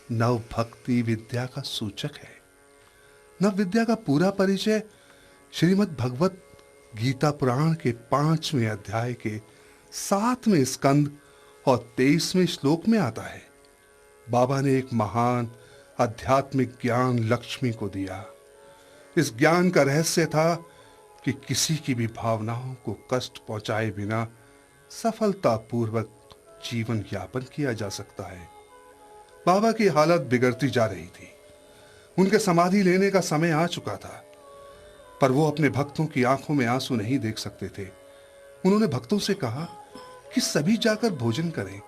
Speaker 3: नव भक्ति विद्या का सूचक है। नव विद्या का पूरा परिचय श्रीमद् भगवत गीता पुराण के 5वें अध्याय के 7वें स्कंद और 23वें श्लोक में आता है। बाबा ने एक महान आध्यात्मिक ज्ञान लक्ष्मी को दिया। इस ज्ञान का रहस्य था कि किसी की भी भावनाओं को कष्ट पहुंचाए बिना सफलतापूर्वक जीवन यापन किया जा सकता है। बाबा की हालत बिगड़ती जा रही थी। उनके समाधि लेने का समय आ चुका था, पर वो अपने भक्तों की आंखों में आंसू नहीं देख सकते थे। उन्होंने भक्तों से कहा कि सभी जाकर भोजन करें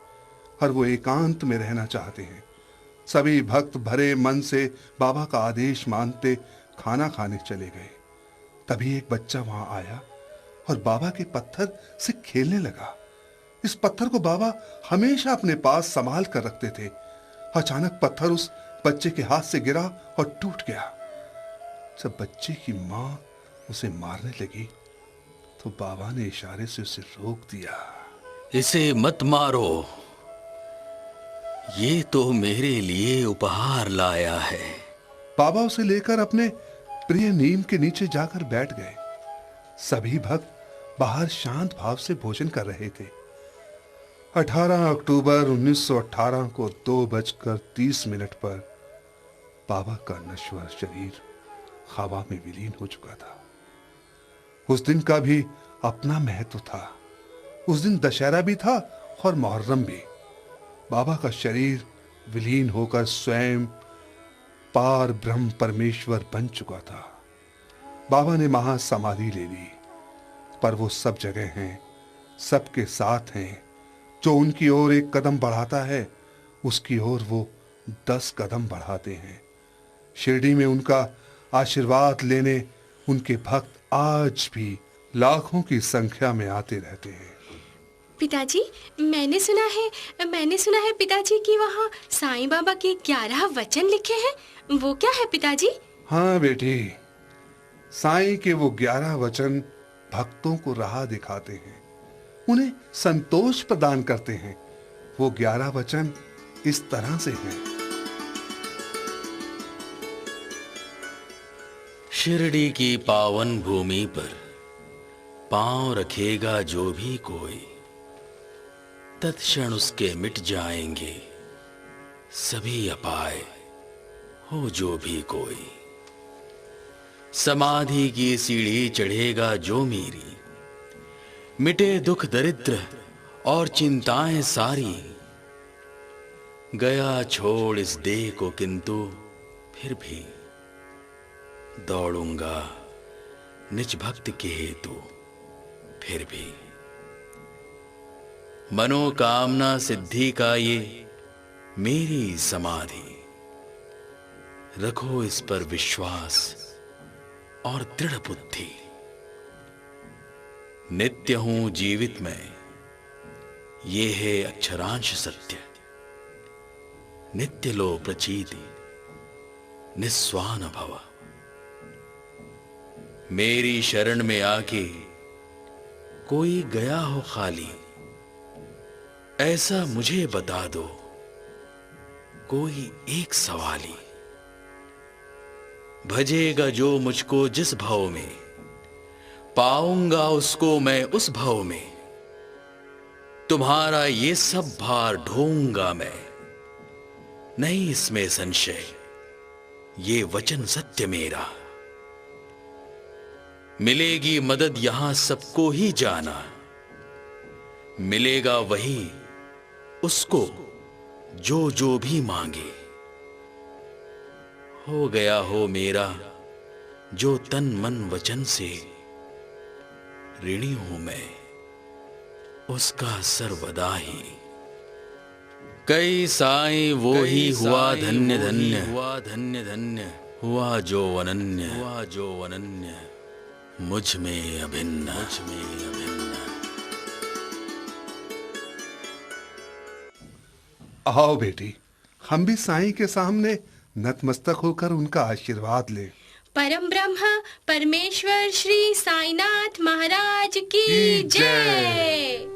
Speaker 3: और वो एकांत में रहना चाहते हैं। सभी भक्त भरे मन से बाबा का आदेश मानते खाना खाने चले गए। तभी एक बच्चा वहां आया और बाबा के पत्थर से खेलने लगा। इस पत्थर को बाबा हमेशा अपने पास संभाल कर रखते थे। अचानक पत्थर उस बच्चे के हाथ से गिरा और टूट गया। जब बच्चे की मां उसे मारने लगी तो बाबा ने इशारे से उसे रोक दिया।
Speaker 1: इसे मत मारो, ये तो मेरे लिए उपहार लाया है।
Speaker 3: बाबा उसे लेकर अपने प्रिय नीम के नीचे जाकर बैठ गए। सभी भक्त बाहर शांत भाव से भोजन कर रहे थे। 18 अक्टूबर 1918 को 2:30 पर बाबा का नश्वर शरीर हवा में विलीन हो चुका था। उस दिन का भी अपना महत्व था। उस दिन दशहरा भी था और मुहर्रम भी। बाबा का शरीर विलीन होकर स्वयं पार ब्रह्म परमेश्वर बन चुका था। बाबा ने महासमाधि ले ली, पर वो सब जगह हैं, सबके साथ हैं। जो उनकी ओर एक कदम बढ़ाता है, उसकी ओर वो 10 कदम बढ़ाते हैं। शिरडी में उनका आशीर्वाद लेने उनके भक्त आज भी लाखों की संख्या में आते रहते हैं।
Speaker 2: पिताजी, मैंने सुना है पिताजी कि वहाँ साईं बाबा के 11 वचन लिखे हैं। वो क्या है पिताजी?
Speaker 3: हाँ बेटी, साईं के वो 11 वचन भक्तों को राह दिखाते हैं, उन्हें संतोष प्रदान करते हैं। वो 11 वचन इस तरह से हैं।
Speaker 1: शिरडी की पावन भूमि पर पांव रखेगा जो भी कोई, तत्क्षण उसके मिट जाएंगे सभी अपाय, हो जो भी कोई। समाधि की सीढ़ी चढ़ेगा जो मेरी, मिटे दुख दरिद्र और चिंताएं सारी। गया छोड़ इस देह को किंतु फिर भी दौड़ूंगा निज भक्त के हेतु फिर भी। मनोकामना सिद्धि का ये मेरी समाधि, रखो इस पर विश्वास और दृढ़ बुद्धि। नित्य हूं जीवित मैं, ये है अक्षरांश सत्य। नित्य लो प्रचीति निस्वान भव। मेरी शरण में आके कोई गया हो खाली, ऐसा मुझे बता दो कोई एक सवाली। भजेगा जो मुझको जिस भाव में, पाऊंगा उसको मैं उस भाव में। तुम्हारा ये सब भार ढोऊंगा मैं, नहीं इसमें संशय, ये वचन सत्य मेरा। मिलेगी मदद यहां सबको ही जाना, मिलेगा वही उसको जो जो भी मांगे। हो गया हो मेरा जो तन मन वचन से, ऋणी हूं मैं उसका सर्वदा ही। कई साईं वो ही हुआ धन्य धन्य, हुआ धन्य धन्य, हुआ जो अनन्य, हुआ जो अनन्य, मुझ में अभिन्न, मुझ में अभिन्न।
Speaker 3: आओ बेटी, हम भी साईं के सामने नतमस्तक होकर उनका आशीर्वाद लें।
Speaker 2: परम ब्रह्म परमेश्वर श्री साईनाथ महाराज की जय।